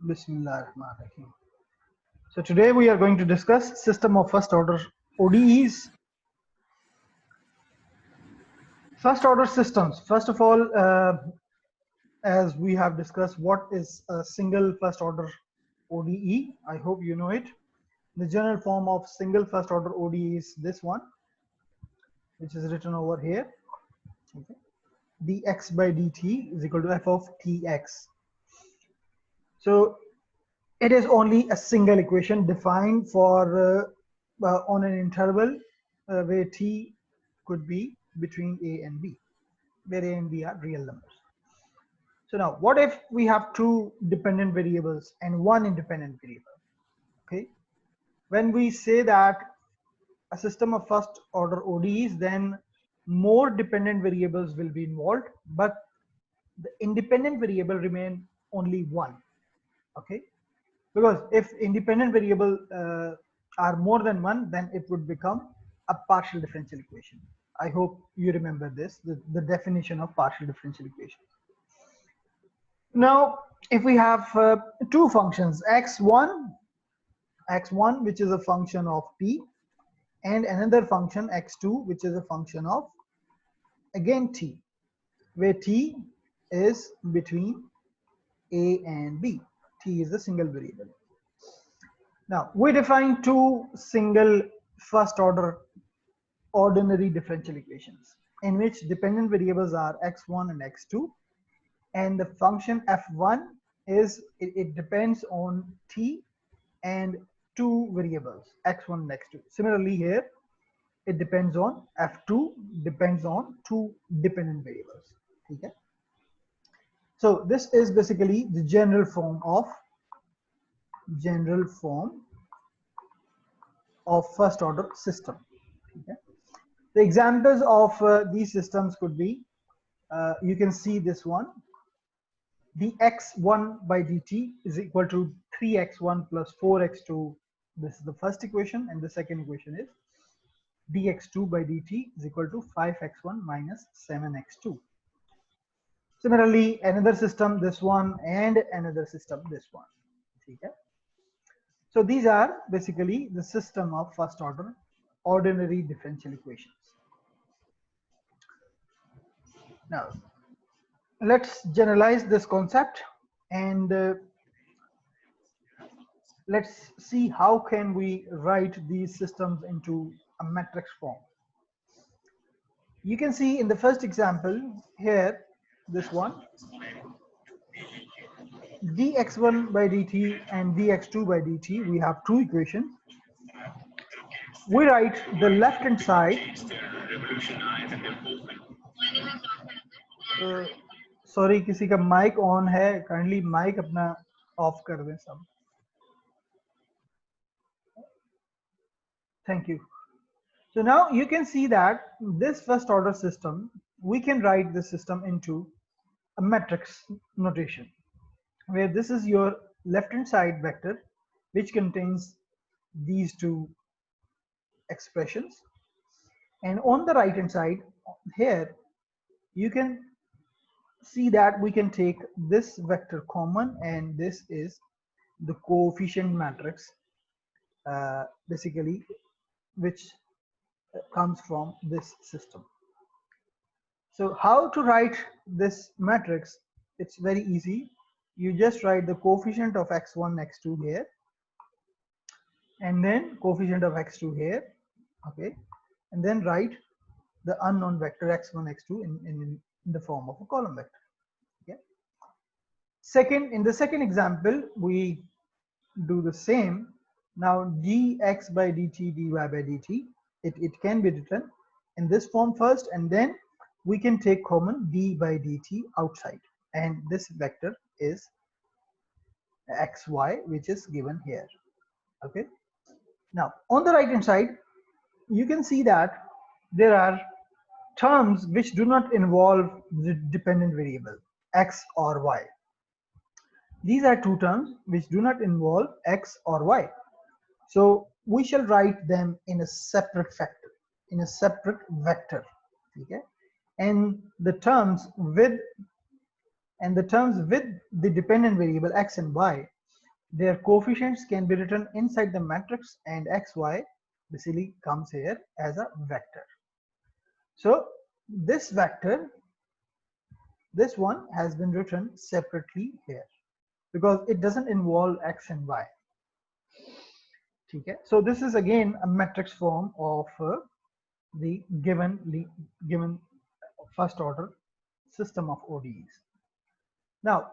Bismillahirrahmanirrahim. So today we are going to discuss system of first order ODEs. First order systems. First of all, as we have discussed, what is a single first order ODE? I hope you know it. The general form of single first order ODE is this one, which is written over here. Okay. dx by dt is equal to f of tx. So it is only a single equation defined for on an interval where t could be between a and b, where a and b are real numbers. So now, what if we have two dependent variables and one independent variable? Okay, when we say that a system of first order ODEs, then more dependent variables will be involved, but the independent variable remain only one. Okay, because if independent variable are more than one, then it would become a partial differential equation. I hope you remember this, the definition of partial differential equation. Now if we have two functions, x1 which is a function of t, and another function x2 which is a function of again t, where t is between a and b. T is a single variable. Now we define two single first order ordinary differential equations in which dependent variables are x1 and x2, and the function f1 is it depends on t and two variables x1 and x2. Similarly here it depends on f2 depends on two dependent variables. Okay, so this is basically the general form of first order system. Okay, the examples of these systems could be you can see this one, dx1 by dt is equal to 3x1 plus 4x2. This is the first equation, and the second equation is dx2 by dt is equal to 5x1 minus 7x2. Similarly, another system, this one, and another system, this one. Okay, so these are basically the system of first order ordinary differential equations. Now let's generalize this concept, and let's see how can we write these systems into a matrix form. You can see in the first example here, this one, dx1 by dt and dx2 by dt, we have two equations. We write the left hand side, sorry किसी का mic on है, kindly mic अपना of कर दें सब. Thank you. So now you can see that this first order system, we can write this system into a matrix notation, where this is your left hand side vector which contains these two expressions, and on the right hand side here you can see that we can take this vector common, and this is the coefficient matrix basically which comes from this system. So how to write this matrix? It's very easy. You just write the coefficient of x1 x2 here, and then coefficient of x2 here. Okay, and then write the unknown vector x1 x2 in the form of a column vector. Okay, in the second example we do the same. Now dx by dt dy by dt, it can be written in this form first, and then we can take common d by dt outside, and this vector is xy, which is given here. Okay, now on the right hand side you can see that there are terms which do not involve the dependent variable x or y. These are two terms which do not involve x or y. So we shall write them in a separate factor, in a separate vector. Okay, and the terms with the dependent variable x and y, Their coefficients can be written inside the matrix, and xy basically comes here as a vector. So this vector, this one has been written separately here because it doesn't involve x and y. Okay, so this is again a matrix form of the given first order system of ODEs. Now,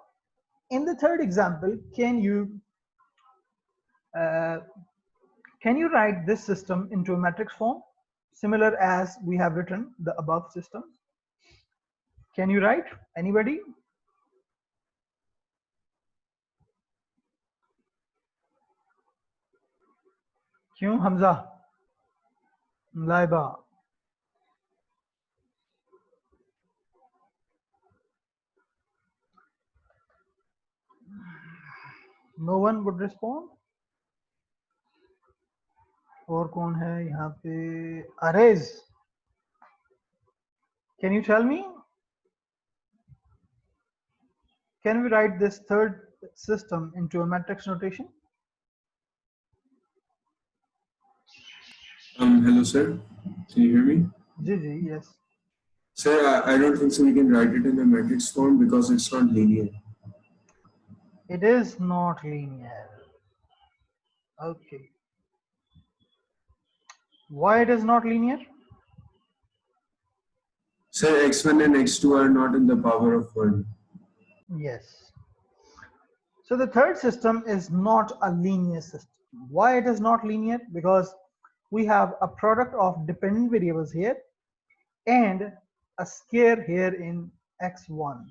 in the third example, uh, can you write this system into a matrix form, similar as we have written the above systems? Can you write? Anybody? Kyun Hamza? Laiba? No one would respond? और कौन है यहाँ पे? Arez, can you tell me? Can we write this third system into a matrix notation? Hello, sir. Can you hear me? Gigi, yes. Sir, I don't think so. We can write it in a matrix form because it's not linear. It is not linear. Okay. Why it is not linear? Sir, x1 and x2 are not in the power of 1. Yes. So the third system is not a linear system. Why it is not linear? Because we have a product of dependent variables here and a square here in x1.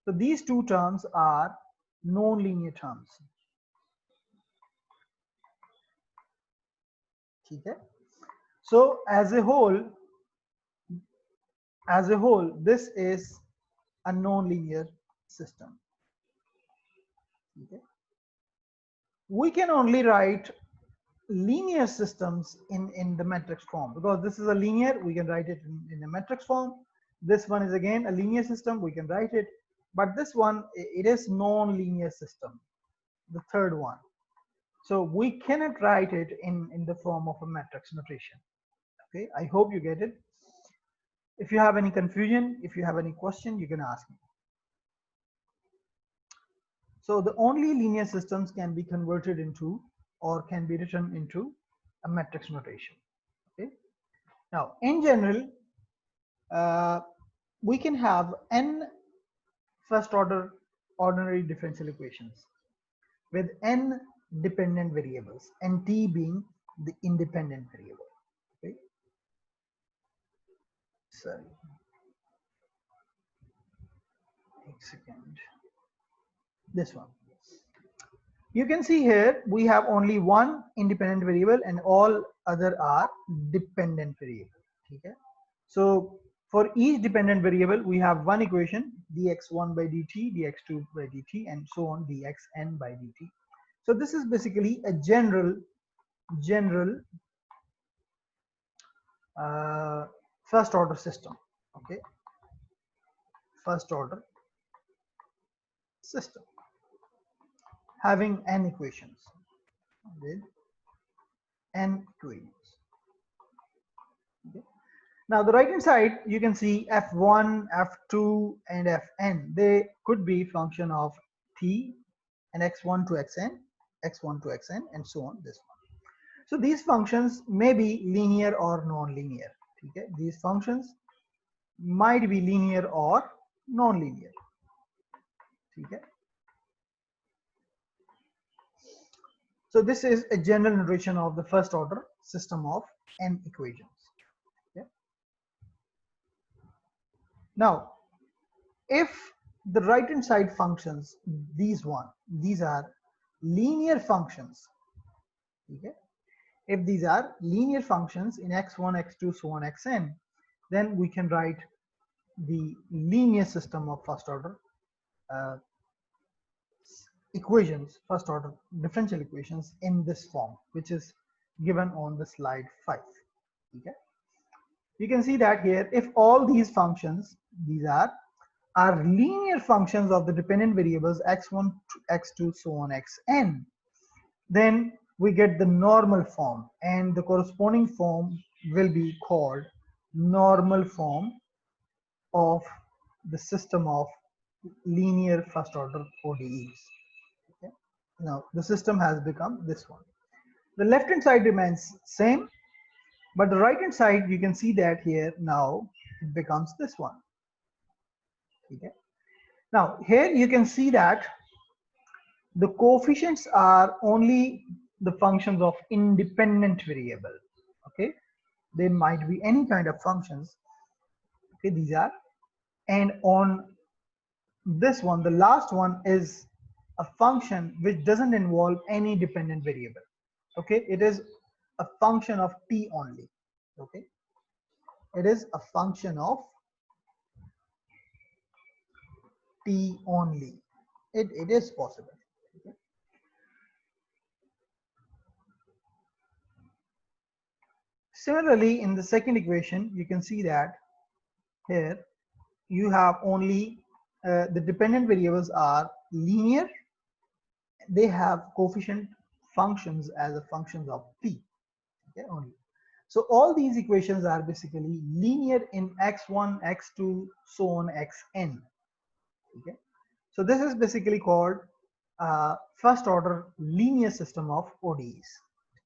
So these two terms are non-linear terms. Okay. So as a whole, this is a non-linear system. Okay. We can only write linear systems in the matrix form because this is a linear, we can write it in a matrix form. This one is again a linear system, we can write it, but this one, it is non-linear system, the third one. So we cannot write it in the form of a matrix notation. Okay, I hope you get it. If you have any confusion, if you have any question, you can ask me. So the only linear systems can be converted into or can be written into a matrix notation. Okay. Now, in general, we can have n first order ordinary differential equations with n dependent variables and t being the independent variable. Okay. Sorry. A second. This one. You can see here we have only one independent variable and all other are dependent variable. Okay. So for each dependent variable we have one equation, dx1 by dt, dx2 by dt, and so on, dxn by dt. So this is basically a general first order system. Okay, first order system having n equations with n equations. Okay. Now the right hand side you can see f1, f2, and fn. They could be function of t and x1 to xn, x1 to xn, and so on. This one. So these functions may be linear or non-linear. Okay. These functions might be linear or non-linear. Okay. So this is a general notation of the first order system of n equations. Okay. Now, if the right hand side functions, these are linear functions. Okay. If these are linear functions in x1, x2, so on, xn, then we can write the linear system of first order equations, first order differential equations in this form, which is given on the slide 5. Okay. You can see that here, if all these functions, these are linear functions of the dependent variables x1 to x2, so on, xn, then we get the normal form, and the corresponding form will be called normal form of the system of linear first order ODEs. Okay? Now the system has become this one. The left hand side remains same, but the right hand side, you can see that here now it becomes this one. Okay? Now here you can see that the coefficients are only the functions of independent variable. Okay, there might be any kind of functions. Okay, these are, and on this one, the last one is a function which doesn't involve any dependent variable. Okay, it is a function of t only. Okay, it is a function of t only. It is possible. Okay. Similarly, in the second equation, you can see that here you have only the dependent variables are linear. They have coefficient functions as a functions of t. Okay, only. So all these equations are basically linear in x1, x2, so on xn. Okay, so this is basically called first order linear system of ODEs.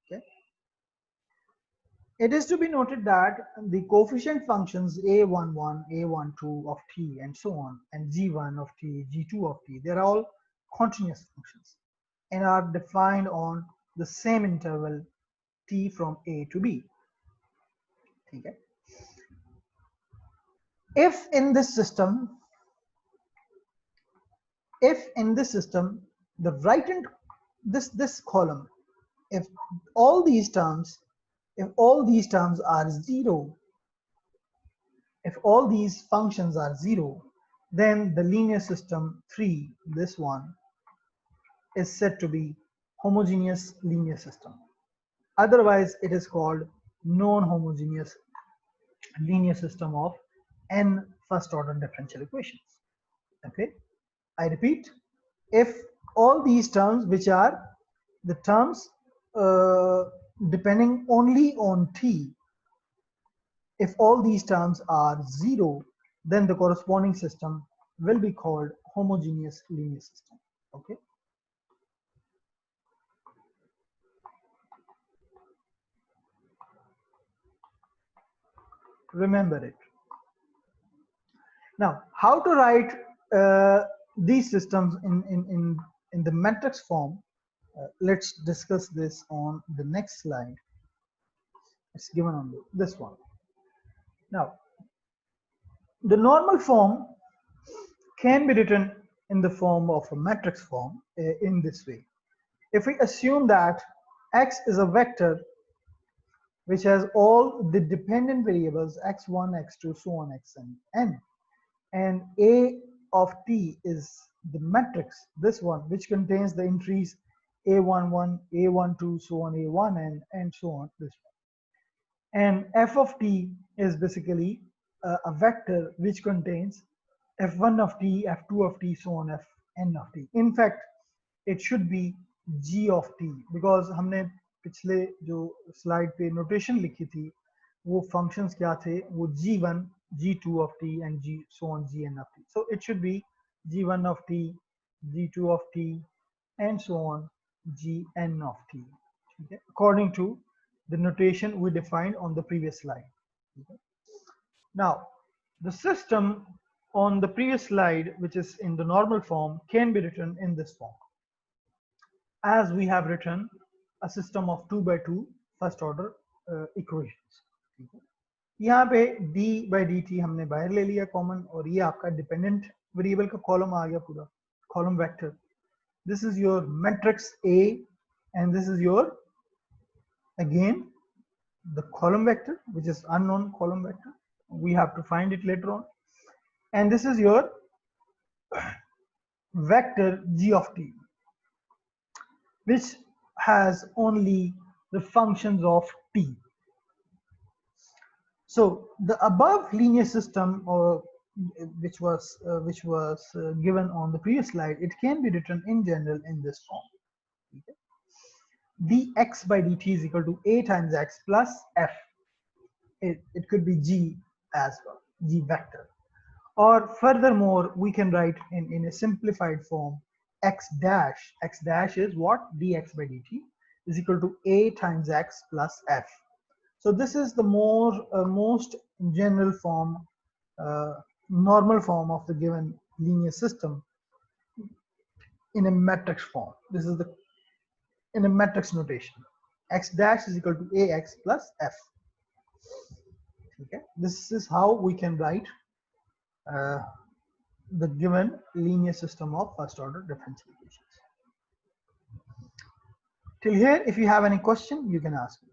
Okay. It is to be noted that the coefficient functions a11, a12 of t and so on, and g1 of t, g2 of t, they're all continuous functions and are defined on the same interval t from a to b. Okay. If in this system the right hand, this column, if all these terms are zero, if all these functions are zero, then the linear system 3, this one, is said to be homogeneous linear system. Otherwise it is called non-homogeneous linear system of n first order differential equations. Okay, I repeat, if all these terms, which are the terms depending only on t, if all these terms are zero, then the corresponding system will be called homogeneous linear system. Okay. Remember it. Now, how to write these systems in the matrix form? Let's discuss this on the next slide. It's given on this one. Now, the normal form can be written in the form of a matrix form in this way. If we assume that x is a vector which has all the dependent variables x1, x2, so on xn, and A of t is the matrix, this one, which contains the entries a11, a12, so on a1, and so on, this one. And f of t is basically a vector which contains f1 of t, f2 of t, so on fn of t. In fact, it should be g of t, because हमने पिछले जो slide पे notation लिखी थी वो functions क्या थे, वो g1, g2 of t and g so on gn of t. So it should be g1 of t, g2 of t, and so on gn of t, okay, according to the notation we defined on the previous slide. Okay. Now the system on the previous slide, which is in the normal form, can be written in this form, as we have written a system of 2 by 2 first order equations. यहाँ पे d by dt हमने बाहर ले लिया common, और ये आपका dependent variable का कॉलम आ गया, पूरा column vector. This is your matrix A, and this is your, again, the column vector, which is unknown column vector. We have to find it later on. And this is your vector g of t, which has only the functions of t. So the above linear system, or which was given on the previous slide, it can be written in general in this form. Okay. dx by dt is equal to a times x plus f. It could be g as well, g vector. Or furthermore, we can write in a simplified form x dash is what? Dx by dt is equal to a times x plus f. So this is the most general form, normal form of the given linear system in a matrix form. This is the in a matrix notation. X dash is equal to ax plus f. Okay, this is how we can write uh, the given linear system of first order differential equations. Till here, if you have any question, you can ask me.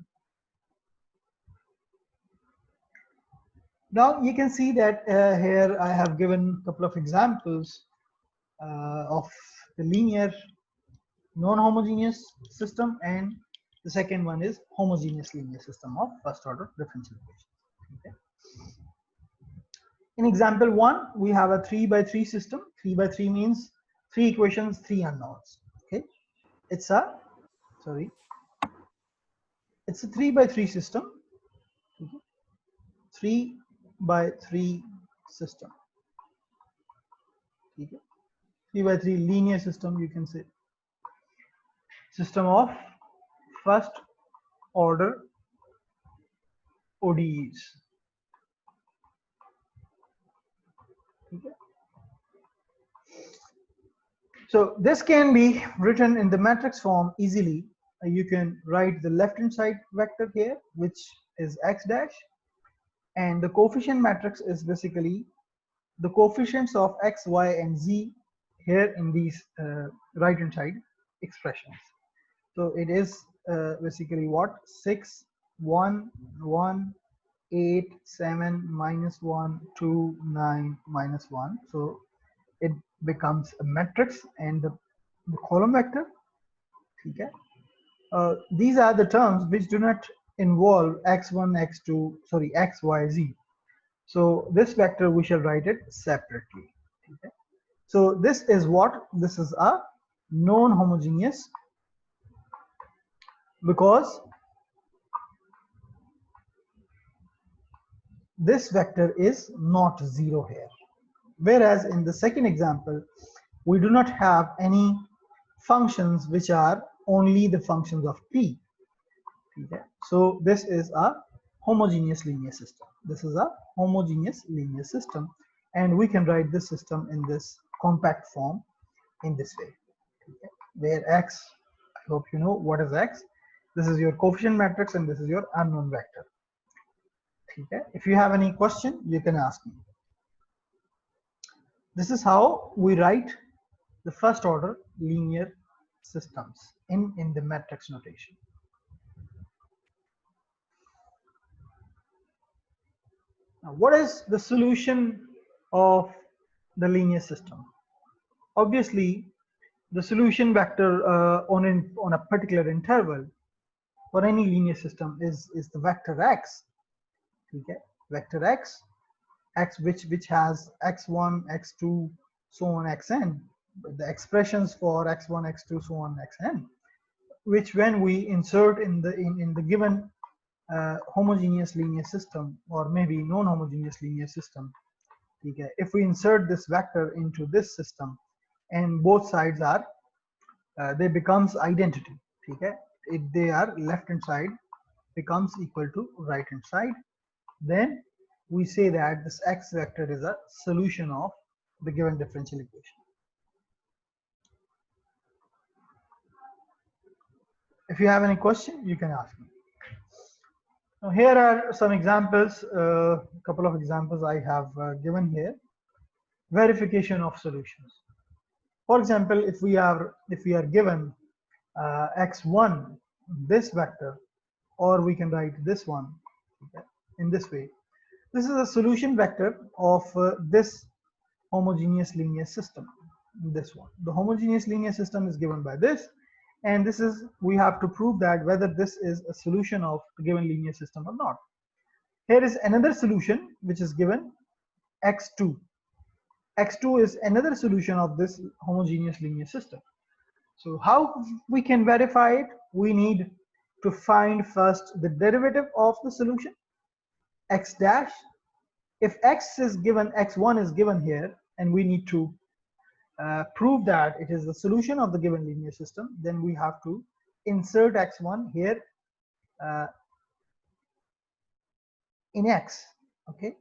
Now you can see that here I have given a couple of examples of the linear non-homogeneous system, and the second one is homogeneous linear system of first order differential equations. Okay. In example 1, we have a 3 by 3 system. 3 by 3 means 3 equations, 3 unknowns. Okay, it's a 3 by 3 system. Okay. 3 by 3 system. Okay. 3 by 3 linear system, you can say. System of first order ODEs. Okay. So this can be written in the matrix form easily. You can write the left hand side vector here, which is x dash, and the coefficient matrix is basically the coefficients of x, y, and z here in these right hand side expressions. So it is basically what? 6, 1, 1, 8, 7, minus 1, 2, 9, minus 1. So it becomes a matrix, and the column vector. Okay. These are the terms which do not involve x1, x2, sorry, x, y, z. So this vector we shall write it separately. Okay. So this is what? This is a non-homogeneous, because this vector is not 0 here. Whereas in the second example, we do not have any functions which are only the functions of p. Okay. So this is a homogeneous linear system. This is a homogeneous linear system, and we can write this system in this compact form in this way. Okay. Where x, I hope you know what is x. This is your coefficient matrix, and this is your unknown vector. Okay. If you have any question, you can ask me. This is how we write the first order linear systems in the matrix notation. Now, what is the solution of the linear system? Obviously, the solution vector on a particular interval for any linear system is the vector x. Okay, vector x which has x1, x2, so on xn. The expressions for x1, x2, so on xn, which when we insert in the given homogeneous linear system, or maybe non-homogeneous linear system. Okay, if we insert this vector into this system, and both sides are they becomes identity. Okay, if they are left hand side becomes equal to right hand side, then we say that this x vector is a solution of the given differential equation. If you have any question, you can ask me. Now here are some examples, a couple of examples I have given here. Verification of solutions. For example, if we are given x1, this vector, or we can write this one, okay, in this way. This is a solution vector of this homogeneous linear system. This one, the homogeneous linear system is given by this, and this is, we have to prove that whether this is a solution of the given linear system or not. Here is another solution which is given x2. X2 is another solution of this homogeneous linear system. So how we can verify it? We need to find first the derivative of the solution, x dash. If x is given, x1 is given here, and we need to prove that it is the solution of the given linear system, then we have to insert x1 here in x. Okay,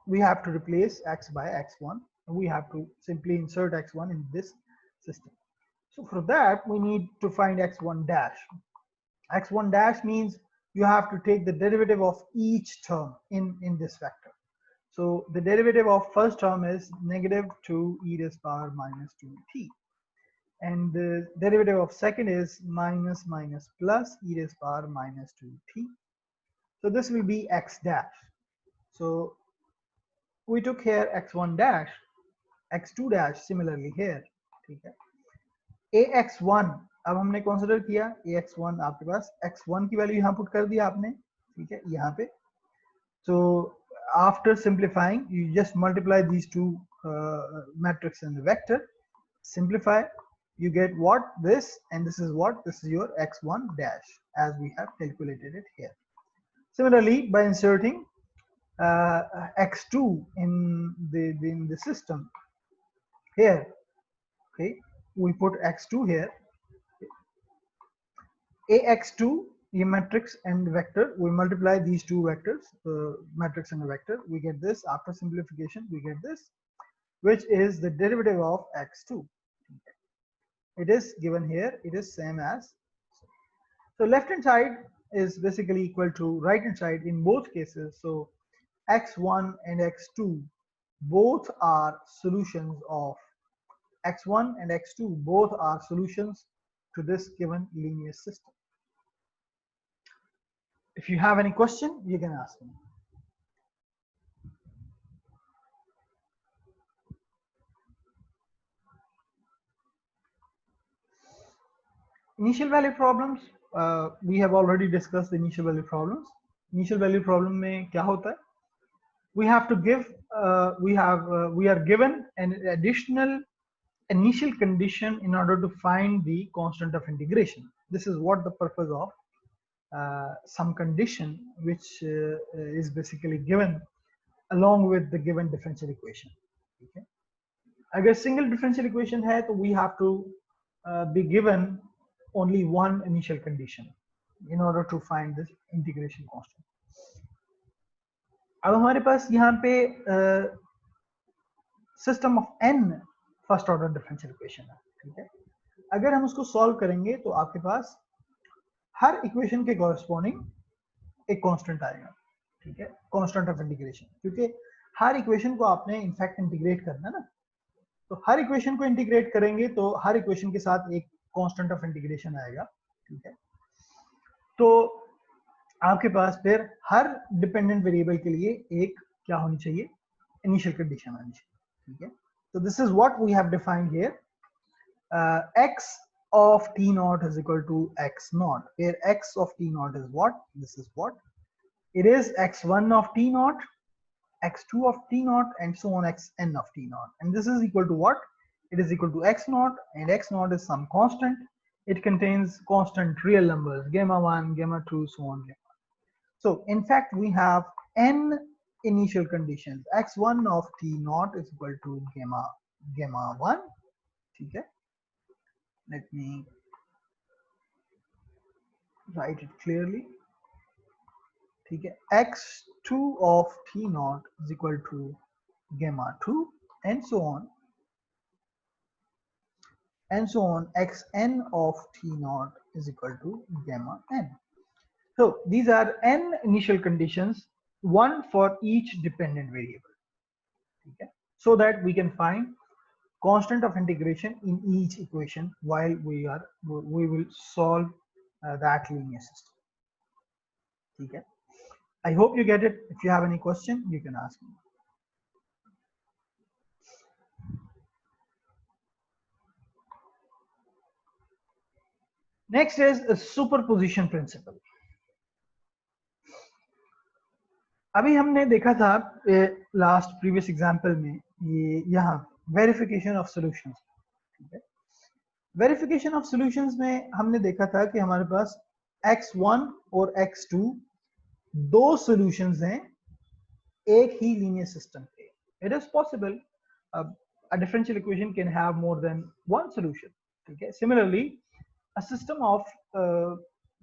we have to replace x by x1, and we have to simply insert x1 in this system. So for that, we need to find x1 dash. X1 dash means you have to take the derivative of each term in this vector. So the derivative of first term is negative 2 e raised power minus 2t. And the derivative of second is minus minus plus e raised power minus 2t. So this will be x dash. So we took here x1 dash, x2 dash similarly here. ठीक है, ax1 अब हमने consider किया ax1, आपके पास x1 की value यहाँ put कर दिया आपने, ठीक है, यहाँ पे. So after simplifying, you just multiply these two matrix and the vector, simplify, you get what? This, and this is what? This is your x1 dash as we have calculated it here. Similarly, by inserting x2 in the system here, okay, we put x2 here, ax2, the matrix and vector, we multiply these two vectors, matrix and the vector, we get this. After simplification, we get this, which is the derivative of x2. It is given here, it is same as. So left hand side is basically equal to right hand side in both cases. So x1 and x2 both are solutions of x1 and x2 both are solutions to this given linear system. If you have any question, you can ask me. Initial value problems, we have already discussed the initial value problems. Initial value problem में क्या होता है? We have to give, we are given an additional initial condition in order to find the constant of integration. This is what the purpose of some condition which is basically given along with the given differential equation. Okay, अगर single differential equation है तो we have to be given only one initial condition in order to find this integration constant. अब हमारे पास यहाँ पे system of n first order differential equation है, ठीक है. अगर हम उसको सॉल्व करेंगे तो आपके पास हर इक्वेशन के कॉरस्पॉन्डिंग एक कांस्टेंट आएगा, ठीक है, कांस्टेंट ऑफ इंटीग्रेशन, क्योंकि हर इक्वेशन को आपने इनफैक्ट इंटीग्रेट करना है ना. तो हर इक्वेशन को इंटीग्रेट करेंगे तो हर इक्वेशन के साथ एक कांस्टेंट ऑफ इंटीग्रेशन आएगा, ठीक है. तो आपके पास फिर हर डिपेंडेंट वेरिएबल के लिए एक क्या होनी चाहिए? इनिशियल कंडीशन होनी चाहिए, ठीक है. So this is what we have defined here. X of t naught is equal to x naught, where x of t naught is what? This is what? It is x1 of t naught, x2 of t naught, and so on xn of t naught. And this is equal to what? It is equal to x naught, and x naught is some constant. It contains constant real numbers, gamma 1, gamma 2, so on. So in fact, we have n initial conditions. x1 of t naught is equal to gamma 1, ठीक है. Let me write it clearly, ठीक है. x2 of t naught is equal to gamma 2, and so on and so on. xn of t naught is equal to gamma n. So these are n initial conditions, one for each dependent variable, okay, so that we can find constant of integration in each equation while we will solve that linear system. Okay, I hope you get it. If you have any question, you can ask me. Next is a superposition principle. अभी हमने देखा था last previous example में ये यहाँ verification of solutions, ठीक है. Verification of solutions में हमने देखा था कि हमारे पास x1 और x2 दो सॉल्यूशंस हैं एक ही लीनियर सिस्टम के. It is possible a differential equation can have more than one solution. Okay, similarly a system of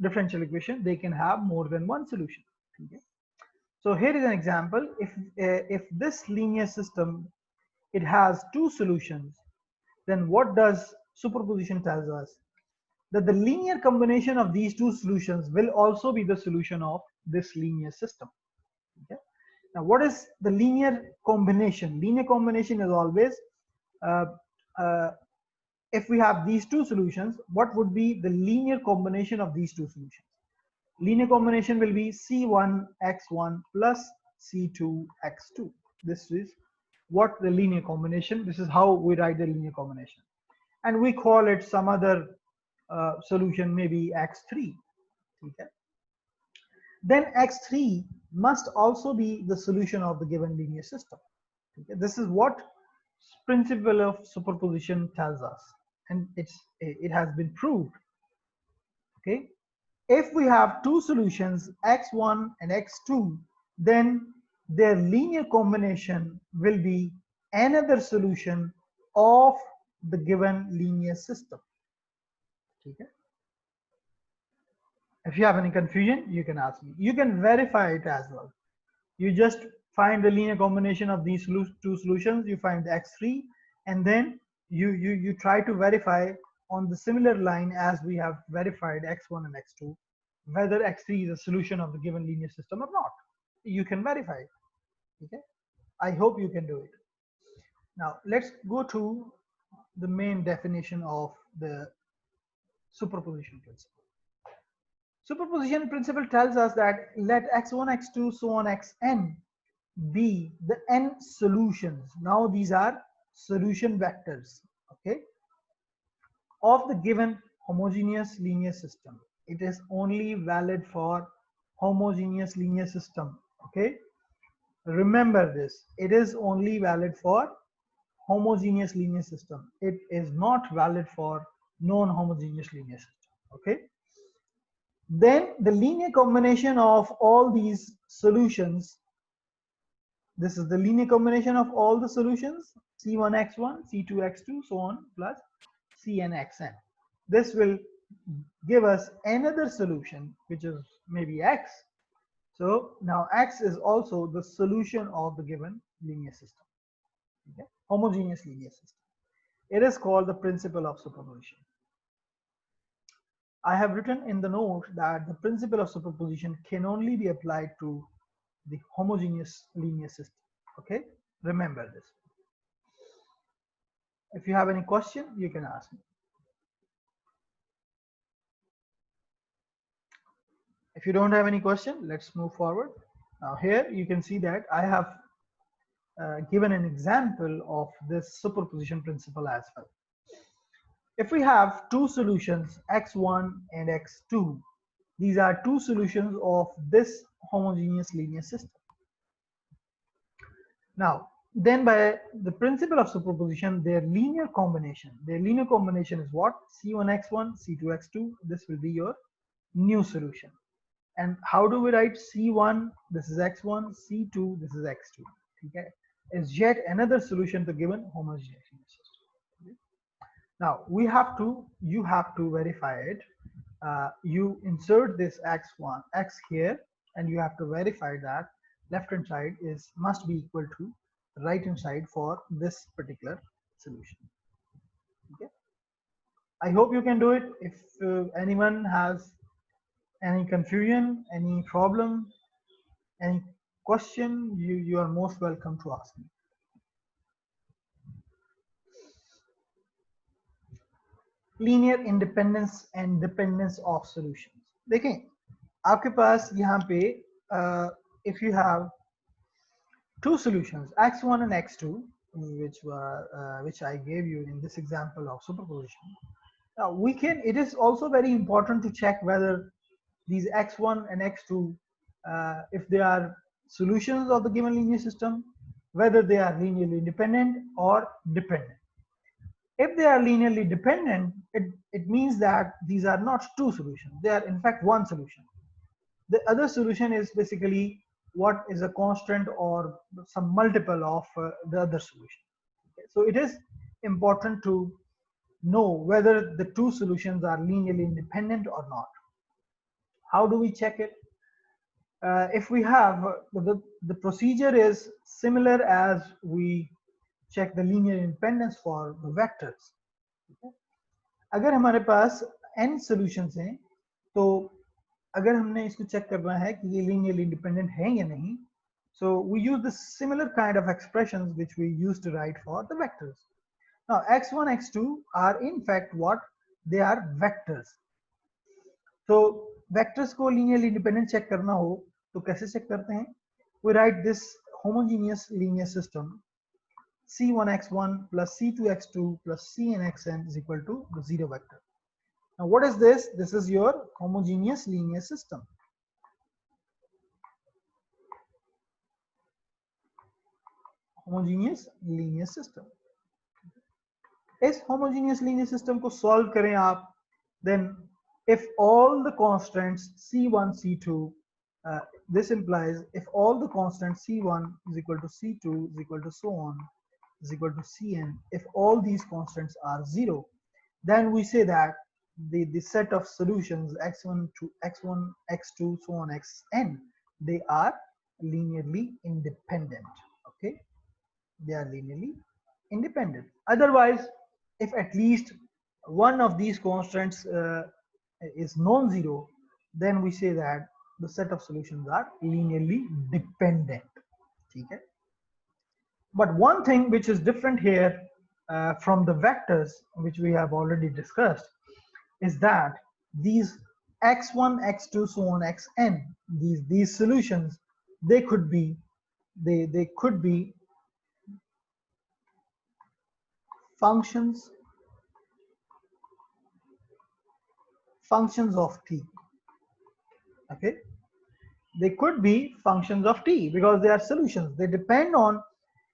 differential equation, they can have more than one solution. Okay, so here is an example. If this linear system, it has two solutions, then what does superposition tells us? That the linear combination of these two solutions will also be the solution of this linear system. Okay, now what is the linear combination? Linear combination is always uh, uh, if we have these two solutions, what would be the linear combination of these two solutions? Linear combination will be C1x1 plus C2x2. This is what the linear combination, this is how we write the linear combination. And we call it some other solution, maybe x3. Okay. Then x3 must also be the solution of the given linear system. Okay. This is what principle of superposition tells us, and it has been proved. Okay, if we have two solutions x1 and x2, then their linear combination will be another solution of the given linear system. Okay, if you have any confusion, you can ask me. You can verify it as well. You just find the linear combination of these two solutions, you find the x3, and then you try to verify on the similar line as we have verified x1 and x2 whether x3 is a solution of the given linear system or not. You can verify it. Okay, I hope you can do it. Now let's go to the main definition of the superposition principle. Superposition principle tells us that let x1, x2, so on xn be the n solutions. Now these are solution vectors, okay, of the given homogeneous linear system. It is only valid for homogeneous linear system. Okay, remember this. It is only valid for homogeneous linear system. It is not valid for non-homogeneous linear system. Okay. Then the linear combination of all these solutions, this is the linear combination of all the solutions, C1x1, C2x2, so on, plus Cnxn. This will give us another solution, which is maybe x. So now x is also the solution of the given linear system, okay? Homogeneous linear system. It is called the principle of superposition. I have written in the note that the principle of superposition can only be applied to the homogeneous linear system. Okay, remember this. If you have any question, you can ask me. If you don't have any question, let's move forward. Now here you can see that I have given an example of this superposition principle as well. If we have two solutions x1 and x2, these are two solutions of this homogeneous linear system. Now then by the principle of superposition, their linear combination is what? C1x1, C2x2, this will be your new solution. And how do we write C1? This is x1, C2, this is x2. Okay, is yet another solution to given homogeneous system. Okay? Now you have to verify it. You insert this x1, x here, and you have to verify that left hand side must be equal to right hand side for this particular solution. Okay, I hope you can do it. If anyone has any confusion, any problem, any question, you are most welcome to ask me. Linear independence and dependence of solutions. देखें आपके पास यहाँ पे if you have two solutions x1 and x2 which I gave you in this example of superposition. Now it is also very important to check whether these x1 and x2 if they are solutions of the given linear system, whether they are linearly independent or dependent. If they are linearly dependent, it means that these are not two solutions. They are in fact one solution. The other solution is basically what is a constant or some multiple of the other solution. Okay? So it is important to know whether the two solutions are linearly independent or not. How do we check it? If we have the procedure is similar as we check the linear independence for the vectors. Okay? अगर हमारे पास n solutions हैं तो अगर हमने इसको check करना है कि ये linearly independent है या नहीं, so we use the similar kind of expressions which we used to write for the vectors. Now x1 x2 are in fact what they are vectors. So vectors को linearly independent check करना हो तो कैसे check करते हैं? We write this homogeneous linear system c1x1 plus c2x2 plus cnxn is equal to the zero vector. Now what is this? This is your homogeneous linear system. Homogeneous linear system. इस homogeneous linear system को solve करें आप, then if all the constants c1 c2 this implies if all the constants c1 is equal to c2 is equal to so on is equal to cn, if all these constants are 0, then we say that the set of solutions x1 to x1 x2 so on xn, they are linearly independent. Okay, they are linearly independent. Otherwise, if at least one of these constants is non-zero, then we say that the set of solutions are linearly dependent. Okay? But one thing which is different here from the vectors which we have already discussed is that these x1 x2 so on xn, these solutions, they could be functions of t. Okay, they could be functions of t because they are solutions. They depend on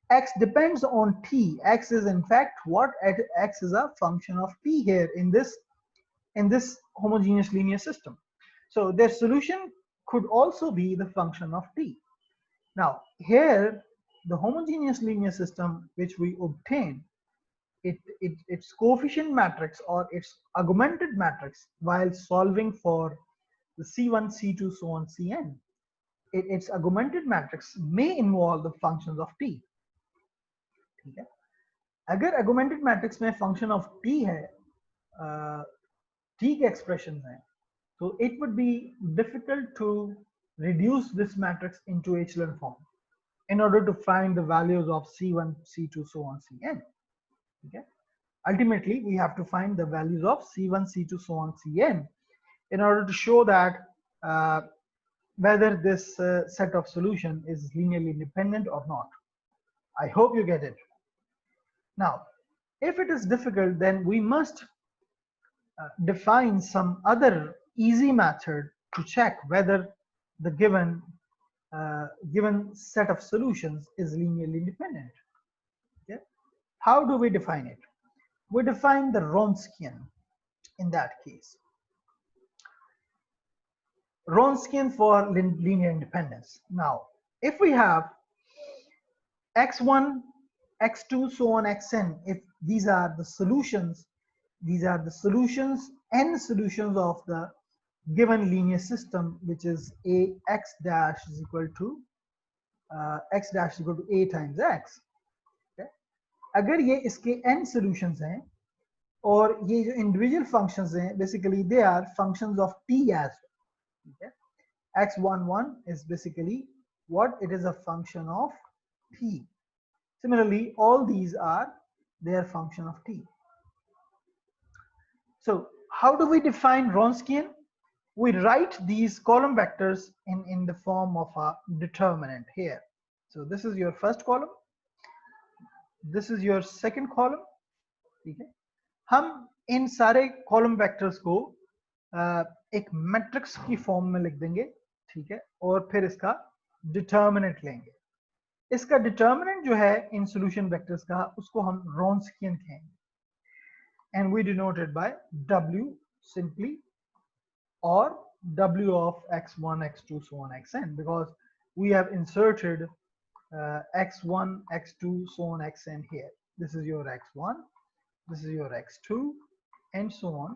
x, depends on t. X is in fact what? X is a function of t here in this homogeneous linear system. So their solution could also be the function of t. Now here the homogeneous linear system which we obtain, its coefficient matrix or its augmented matrix while solving for the c1 c2 so on cn, its augmented matrix may involve the functions of t. ठीक है? अगर augmented matrix में function of t है, t के expressions हैं, so it would be difficult to reduce this matrix into echelon form in order to find the values of c1 c2 so on cn. Okay, ultimately we have to find the values of c1 c2 so on cn in order to show that whether this set of solution is linearly independent or not. I hope you get it. Now if it is difficult, then we must define some other easy method to check whether the given set of solutions is linearly independent. Okay? How do we define it? We define the Wronskian in that case. Wronskian for linear independence. Now, if we have x1, x2, so on xn, if these are the solutions, n solutions of the given linear system, which is a x dash is equal to a times x. Okay? अगर ये इसके n solutions हैं और ये जो individual functions हैं, basically they are functions of t as well. Okay? x11 is basically what? It is a function of t. Similarly, all these are their function of t. So how do we define Wronskian? We write these column vectors in the form of a determinant here. So this is your first column, this is your second column. ठीक है, हम इन सारे column vectors को एक matrix की form में लिख देंगे, ठीक है, और फिर इसका डिटर्मिनेंट लेंगे. इसका डिटर्मिनेंट जो है इन सॉल्यूशन वेक्टर्स का, उसको हम Wronskian कहेंगे. and we denote it by W simply, or W of x1, x2, so on, xn, because we have inserted x1, x2, so on, xn here. This is your x1, this is your x2, and so on.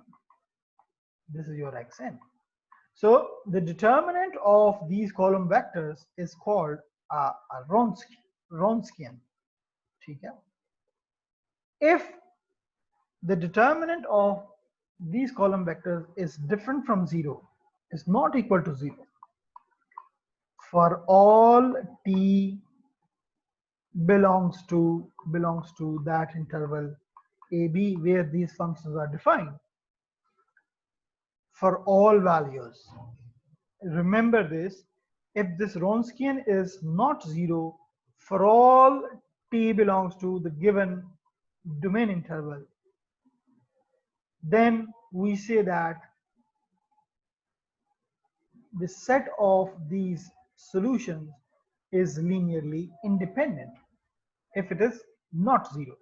This is your xn. So the determinant of these column vectors is called a Wronskian. If the determinant of these column vectors is different from 0, is not equal to 0, for all t belongs to that interval ab where these functions are defined, for all values. Remember this, if this Wronskian is not 0 for all t belongs to the given domain interval, then we say that the set of these solutions is linearly independent if it is not 0.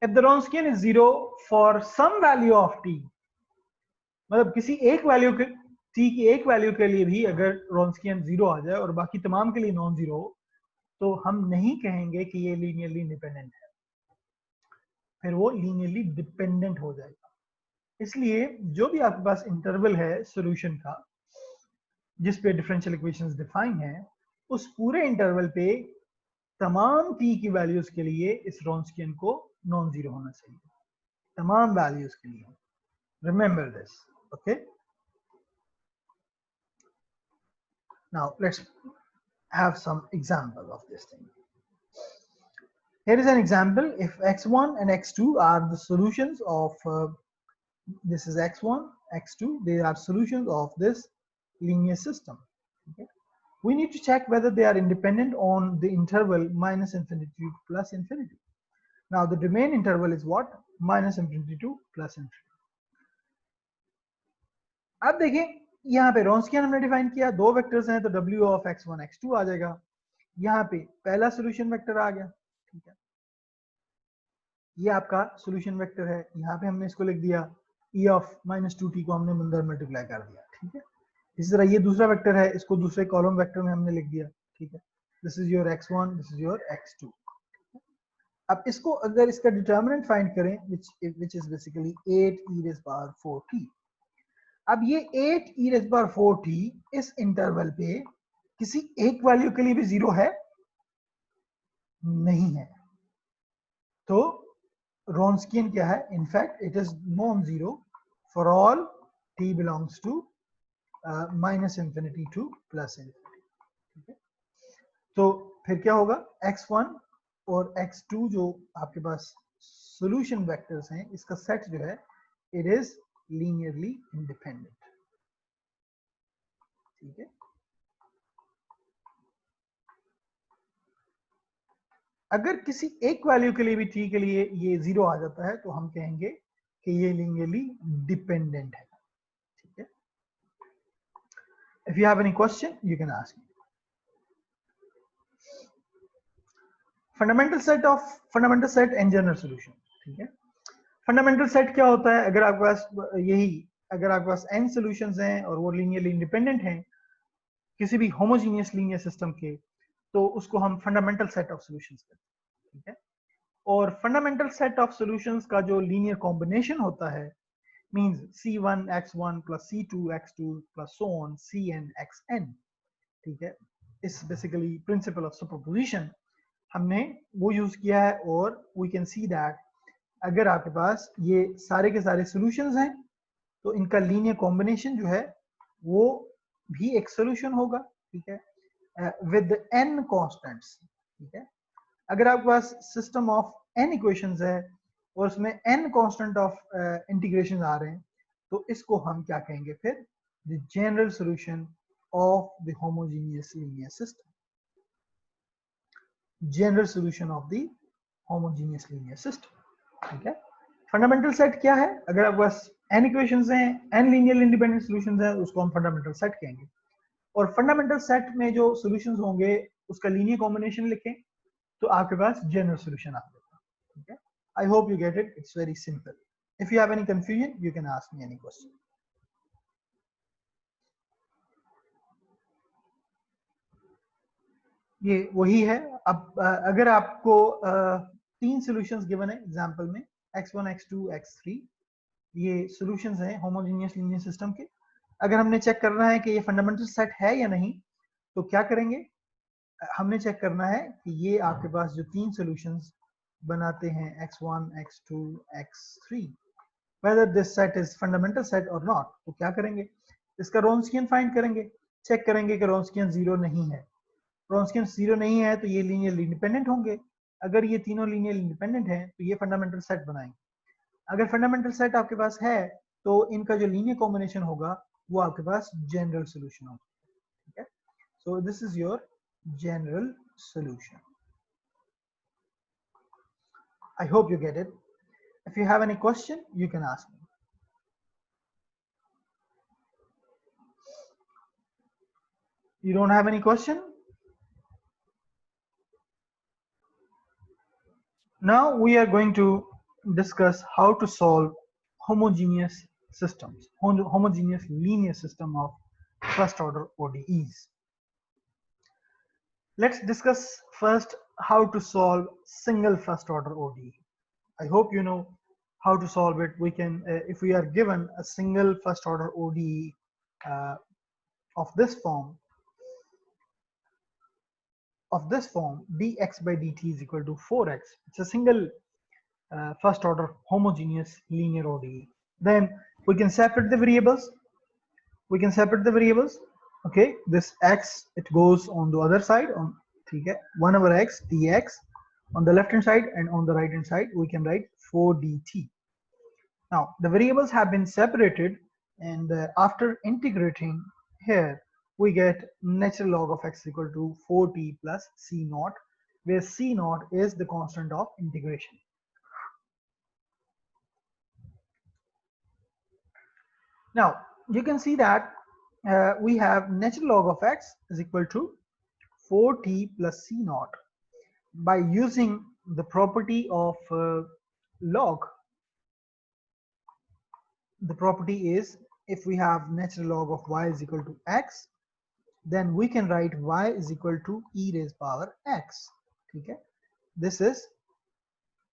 If the Wronskian is 0 for some value of t, मतलब किसी एक value के t की एक value के लिए भी अगर Wronskian 0 आ जाए और बाकी तमाम के लिए नॉन जीरो हो, तो हम नहीं कहेंगे कि ये लीनियरली इंडिपेंडेंट है, फिर वो लीनियरली डिपेंडेंट हो जाएगा। इसलिए जो भी आपके पास इंटरवल है सॉल्यूशन का जिस पे डिफरेंशियल इक्वेशंस डिफाइन है, उस पूरे इंटरवल पे तमाम t की वैल्यूज के लिए इस Wronskian को नॉन जीरो होना चाहिए, तमाम वैल्यूज के लिए। Remember this, okay. Now let's have some example of this thing. Here is an example. If x1 and x2 are the solutions of this is x1, x2, they are solutions of this linear system. Okay? We need to check whether they are independent on the interval minus infinity to plus infinity. Now the domain interval is what? Minus infinity to plus infinity. अब देखें यहाँ पे Wronskian हमने define किया, दो vectors हैं तो W of x1, x2 आ जाएगा। यहाँ पे पहला सोल्यूशन वेक्टर आ गया, ठीक है, ये आपका सोल्यूशन वेक्टर है। यहाँ पे हमने इसको लिख दिया e of -2t को हमने अंदर मल्टीप्लाई कर दिया, ठीक है। इसी तरह ये दूसरा वेक्टर है, इसको दूसरे कॉलम वेक्टर में हमने लिख दिया, ठीक है। This is your x1, this is your x2। अब इसको अगर इसका डिटर्मिनेंट फाइंड करें which is basically 8 e raised power 4t। अब ये 8 e raised power 4t इस इंटरवल पे किसी एक वैल्यू के लिए भी जीरो है नहीं है, तो Wronskian क्या है? In fact it is non zero for all t belongs to minus infinity to plus infinity, ठीक है। तो फिर क्या होगा? x1 और x2 जो आपके पास सॉल्यूशन वेक्टर्स हैं, इसका सेट जो है इट इज लीनियरली इंडिपेंडेंट, ठीक है। अगर किसी एक वैल्यू के लिए भी t के लिए ये जीरो आ जाता है तो हम कहेंगे कि ये लीनियरली डिपेंडेंट है, ठीक है। If you have any question you can ask me. Fundamental set and general solution, ठीक है। फंडामेंटल सेट क्या होता है? अगर आपके पास n सॉल्यूशंस हैं और वो लीनियरली इंडिपेंडेंट हैं किसी भी होमोजीनियस लीनियर सिस्टम के, तो उसको हम फंडामेंटल सेट ऑफ सॉल्यूशंस कहते हैं, ठीक है। और फंडामेंटल सेट ऑफ सॉल्यूशंस का जो लीनियर कॉम्बिनेशन होता है means c1 x1 plus c2 x2 plus so on cn xn, ठीक है। इस बेसिकली प्रिंसिपल ऑफ सुपरपोजिशन हमने वो यूज किया है, और वी कैन सी दैट अगर आपके पास ये सारे के सारे सॉल्यूशंस हैं तो इनका लीनियर कॉम्बिनेशन जो है वो भी एक सॉल्यूशन होगा, ठीक है, विद n कांस्टेंट्स, ठीक है। अगर आपके पास सिस्टम ऑफ n इक्वेशंस है और उसमें n कांस्टेंट ऑफ इंटीग्रेशन आ रहे हैं, तो इसको हम क्या कहेंगे फिर? The general solution of the homogeneous linear system, general solution of the homogeneous linear system, ठीक है। फंडामेंटल सेट क्या है? अगर आपके पास n इक्वेशंस हैं, n लीनियरली इंडिपेंडेंट सॉल्यूशंस हैं, उसको हम फंडामेंटल सेट कहेंगे। और फंडामेंटल सेट में जो सॉल्यूशंस होंगे उसका लीनियर कॉम्बिनेशन लिखें तो आपके पास जनरल सॉल्यूशन आ जाएगा, ठीक है। I hope you get it, it's very simple. If you have any confusion, you can ask me any question. ये वही है. अब अगर आपको 3 सॉल्यूशंस गिवन है एग्जांपल में x1 x2 x3, ये सॉल्यूशंस हैं होमोजेनियस लीनियर सिस्टम के. अगर हमने चेक करना है कि ये फंडामेंटल सेट है या नहीं, तो क्या करेंगे, हमने चेक करना है कि ये आपके पास जो 3 सॉल्यूशंस बनाते हैं x1 x2 x3, whether this set is fundamental set or not. तो क्या करेंगे, इसका रोन्स्कियन फाइंड करेंगे, चेक करेंगे कि रोन्स्कियन 0 नहीं है. रोन्स्कियन 0 नहीं है तो ये लीनियरली इंडिपेंडेंट होंगे. अगर ये तीनों लीनियरली इंडिपेंडेंट हैं तो ये फंडामेंटल सेट बनाएंगे. अगर फंडामेंटल सेट आपके पास है तो इनका जो लीनियर कॉम्बिनेशन होगा वो आपके पास जनरल सॉल्यूशन होगा. ठीक है, so this is your general solution. I hope you get it. If you have any question you can ask me. You don't have any question? Now we are going to discuss how to solve homogeneous systems, homogeneous linear system of first order ODEs. Let's discuss first how to solve single first order ODE. I hope you know how to solve it. We can, if we are given a single first order ODE of this form, dx by dt is equal to 4x. It's a single first order homogeneous linear ODE. Then we can separate the variables. Okay, this x, it goes on the other side, on 1 over x dx on the left hand side, and on the right hand side we can write 4 dt. Now the variables have been separated, and after integrating here we get natural log of x equal to 4t plus c naught, where c naught is the constant of integration. Now you can see that we have natural log of x is equal to 4t plus c naught. By using the property of log, the property is, if we have natural log of y is equal to x, then we can write y is equal to e raised power x. Okay, this is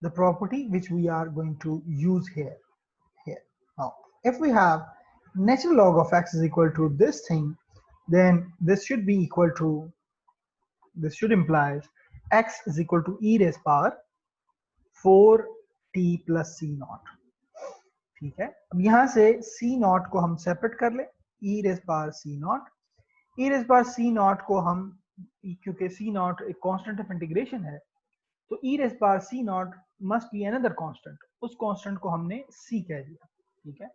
the property which we are going to use here. Now if we have natural log of x is equal to this thing, then this should be equal to, this should imply x is equal to e raised power 4t plus c naught. ठीक है, अब यहाँ से c naught को हम separate कर ले, e raised power c naught. e raised power c naught को हम, क्योंकि c naught एक कांस्टेंट ऑफ इंटीग्रेशन है, तो e raised power c naught must be another constant. उस कांस्टेंट को हमने c कह दिया. ठीक है,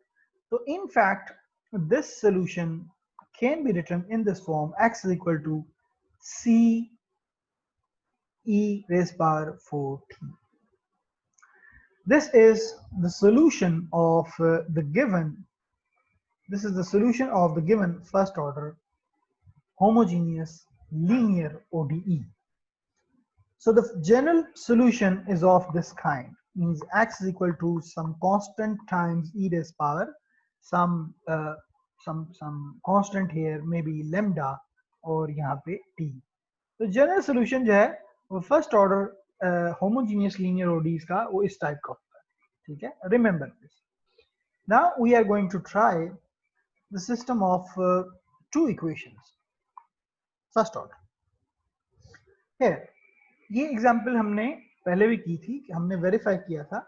तो in fact this solution can be written in this form: x is equal to c e raised power 4t. This is the solution of the given, this is the solution of the given first order homogeneous linear ODE. So the general solution is of this kind, means x is equal to some constant times e raised power some constant here, maybe lambda, और यहाँ पे t. तो general solution जो है वो first order homogeneous linear ODEs का वो इस टाइप का होता है. ठीक है, remember this. Now we are going to try the system of two equations first order. Here ये एग्जांपल हमने पहले भी की थी कि हमने वेरीफाई किया था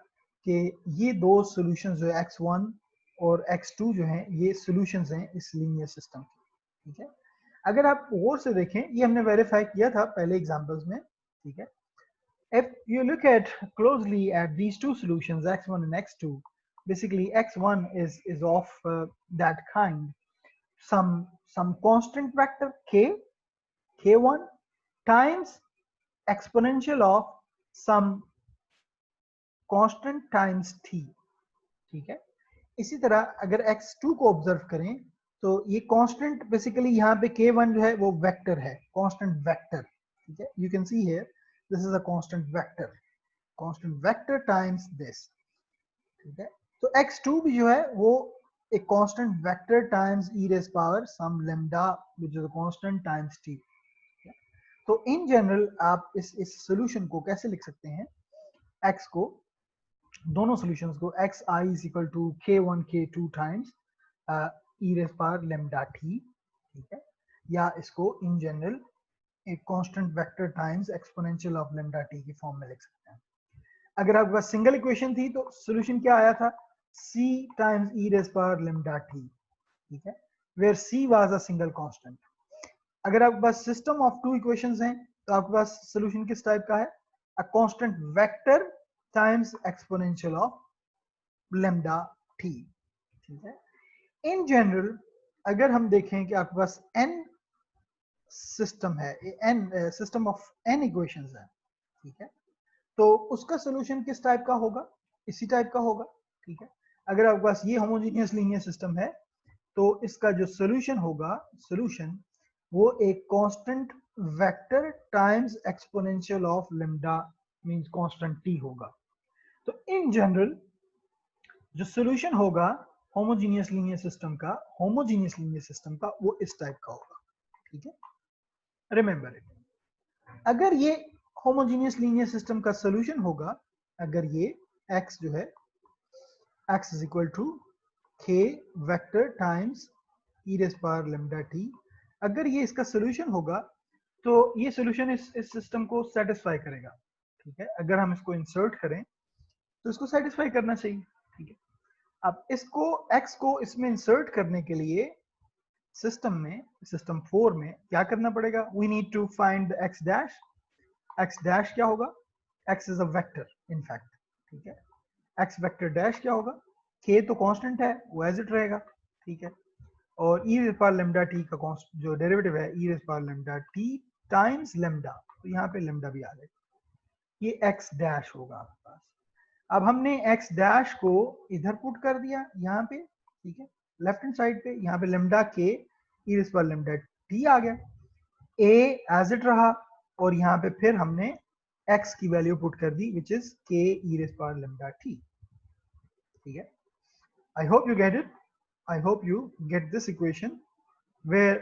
कि ये दो सॉल्यूशंस जो है x1 और x2 जो हैं ये सॉल्यूशंस हैं इस लीनियर सिस्टम के. ठीक है, अगर आप गौर से देखें ये हमने वेरीफाई किया था पहले एग्जांपल्स में. ठीक है, if you look at closely at these two solutions x1 and x2, basically x1 is of that kind, some constant vector k1 times exponential of some constant times t. ठीक है, इसी तरह अगर x2 को observe करें तो ये constant basically यहाँ पे k1 जो है वो वेक्टर है, कांस्टेंट वेक्टर. ठीक है, you can see here this is a constant vector times this. ठीक है, तो x2 भी जो है वो एक constant vector times e raise power some lambda which is a constant times t। तो इन जनरल आप इस सॉल्यूशन को कैसे लिख सकते हैं, x को, दोनों सॉल्यूशंस को xi is equal to k1 k2 times e raise power lambda t, ठीक है, या इसको इन जनरल एक constant vector times exponential of lambda t की फॉर्म में लिख सकते हैं। अगर आपके पास सिंगल इक्वेशन थी तो सॉल्यूशन क्या आया था, c times e raise power lambda t, ठीक है, where c was a single constant. अगर आपके पास सिस्टम ऑफ टू इक्वेशंस हैं तो आपके पास सॉल्यूशन किस टाइप का है, a constant vector times exponential of lambda t, ठीक है। इन जनरल अगर हम देखें कि आपके पास n सिस्टम है, n system of n equations है, ठीक है, तो उसका सॉल्यूशन किस टाइप का होगा, इसी टाइप का होगा, ठीक है। अगर आपके पास ये होमोजेनियस लीनियर सिस्टम है तो इसका जो सॉल्यूशन होगा, सॉल्यूशन वो एक constant vector times exponential of lambda means constant t होगा। तो इन जनरल जो सॉल्यूशन होगा होमोजेनियस लीनियर सिस्टम का, होमोजेनियस लीनियर सिस्टम का वो इस टाइप का होगा, ठीक है, रिमेंबर इट। अगर ये होमोजेनियस लीनियर सिस्टम का सॉल्यूशन होगा, अगर ये x जो है x is equal to k vector times e raise power lambda t, अगर ये इसका सॉल्यूशन होगा तो ये सॉल्यूशन इस सिस्टम को सेटिस्फाई करेगा, ठीक है। अगर हम इसको इंसर्ट करें तो इसको सेटिस्फाई करना चाहिए, ठीक है। अब इसको x को इसमें इंसर्ट करने के लिए सिस्टम में, सिस्टम 4 में क्या करना पड़ेगा, we need to find the x dash. x dash क्या होगा, x is a vector in fact, ठीक है, x वेक्टर डैश क्या होगा, k तो कांस्टेंट है वो एज इट रहेगा, ठीक है, और e raise power lambda t का जो डेरिवेटिव है e raise power lambda t times lambda, तो यहाँ पे लैम्डा भी आ जाएगा, ये x डैश होगा आपके पास। अब हमने x डैश को इधर पुट कर दिया यहाँ पे, ठीक है, लेफ्ट हैंड साइड पे, यहाँ पे lambda k e raise power lambda t आ गया, a एज इट रहा, और यहाँ पे फिर हमने x की वैल्यू पुट कर दी which is k e raise power lambda t, ठीक है। I hope you get it. I hope you get this equation. Where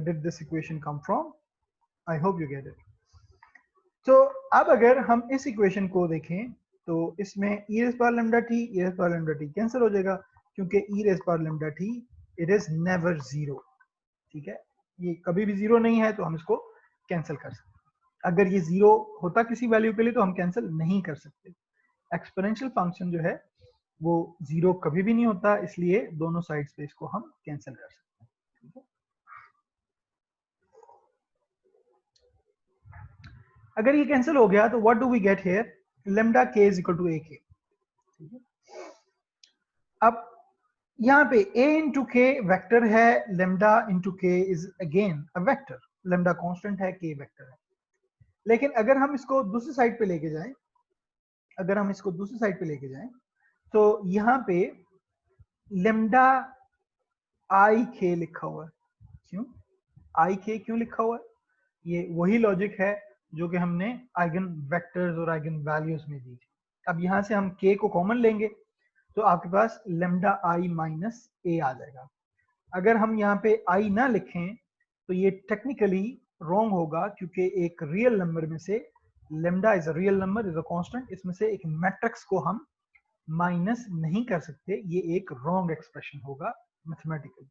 did this equation come from? I hope you get it. तो अब अगर हम इस equation को देखें तो इसमें e raise power lambda t, e raise power lambda t cancel हो जाएगा, क्योंकि e raise power lambda t it is never zero, ठीक है, ये कभी भी जीरो नहीं है, तो हम इसको कैंसिल कर सकते हैं। अगर ये जीरो होता किसी वैल्यू के लिए तो हम कैंसिल नहीं कर सकते। एक्सपोनेंशियल फंक्शन जो है वो जीरो कभी भी नहीं होता, इसलिए दोनों साइड्स पे इसको हम कैंसिल कर सकते हैं, ठीक है। अगर ये कैंसिल हो गया तो what do we get here, lambda k is equal to ak, ठीक है। अब यहाँ पे a इंटू k वेक्टर है, lambda into k is again a vector, lambda constant है, k वेक्टर है। लेकिन अगर हम इसको दूसरी साइड पे लेके जाएं, अगर हम इसको दूसरी साइड पे लेके जाएं तो यहाँ पे लैम्डा आई के लिखा हुआ है, क्यों आई के क्यों लिखा हुआ है, ये वही लॉजिक है जो कि हमने आइगन वेक्टर्स और आइगन वैल्यूज में दी थी। अब यहाँ से हम के को कॉमन लेंगे तो आपके पास लैम्डा आई माइनस ए आ जाएगा। अगर हम यहाँ पे आई ना लिखें तो ये टेक्निकली रॉन्ग होगा, क्योंकि एक रियल नंबर में से lambda is a real number, is a constant, इसमें से एक मैट्रिक्स को हम माइनस नहीं कर सकते, ये एक रॉन्ग एक्सप्रेशन होगा मैथमेटिकली,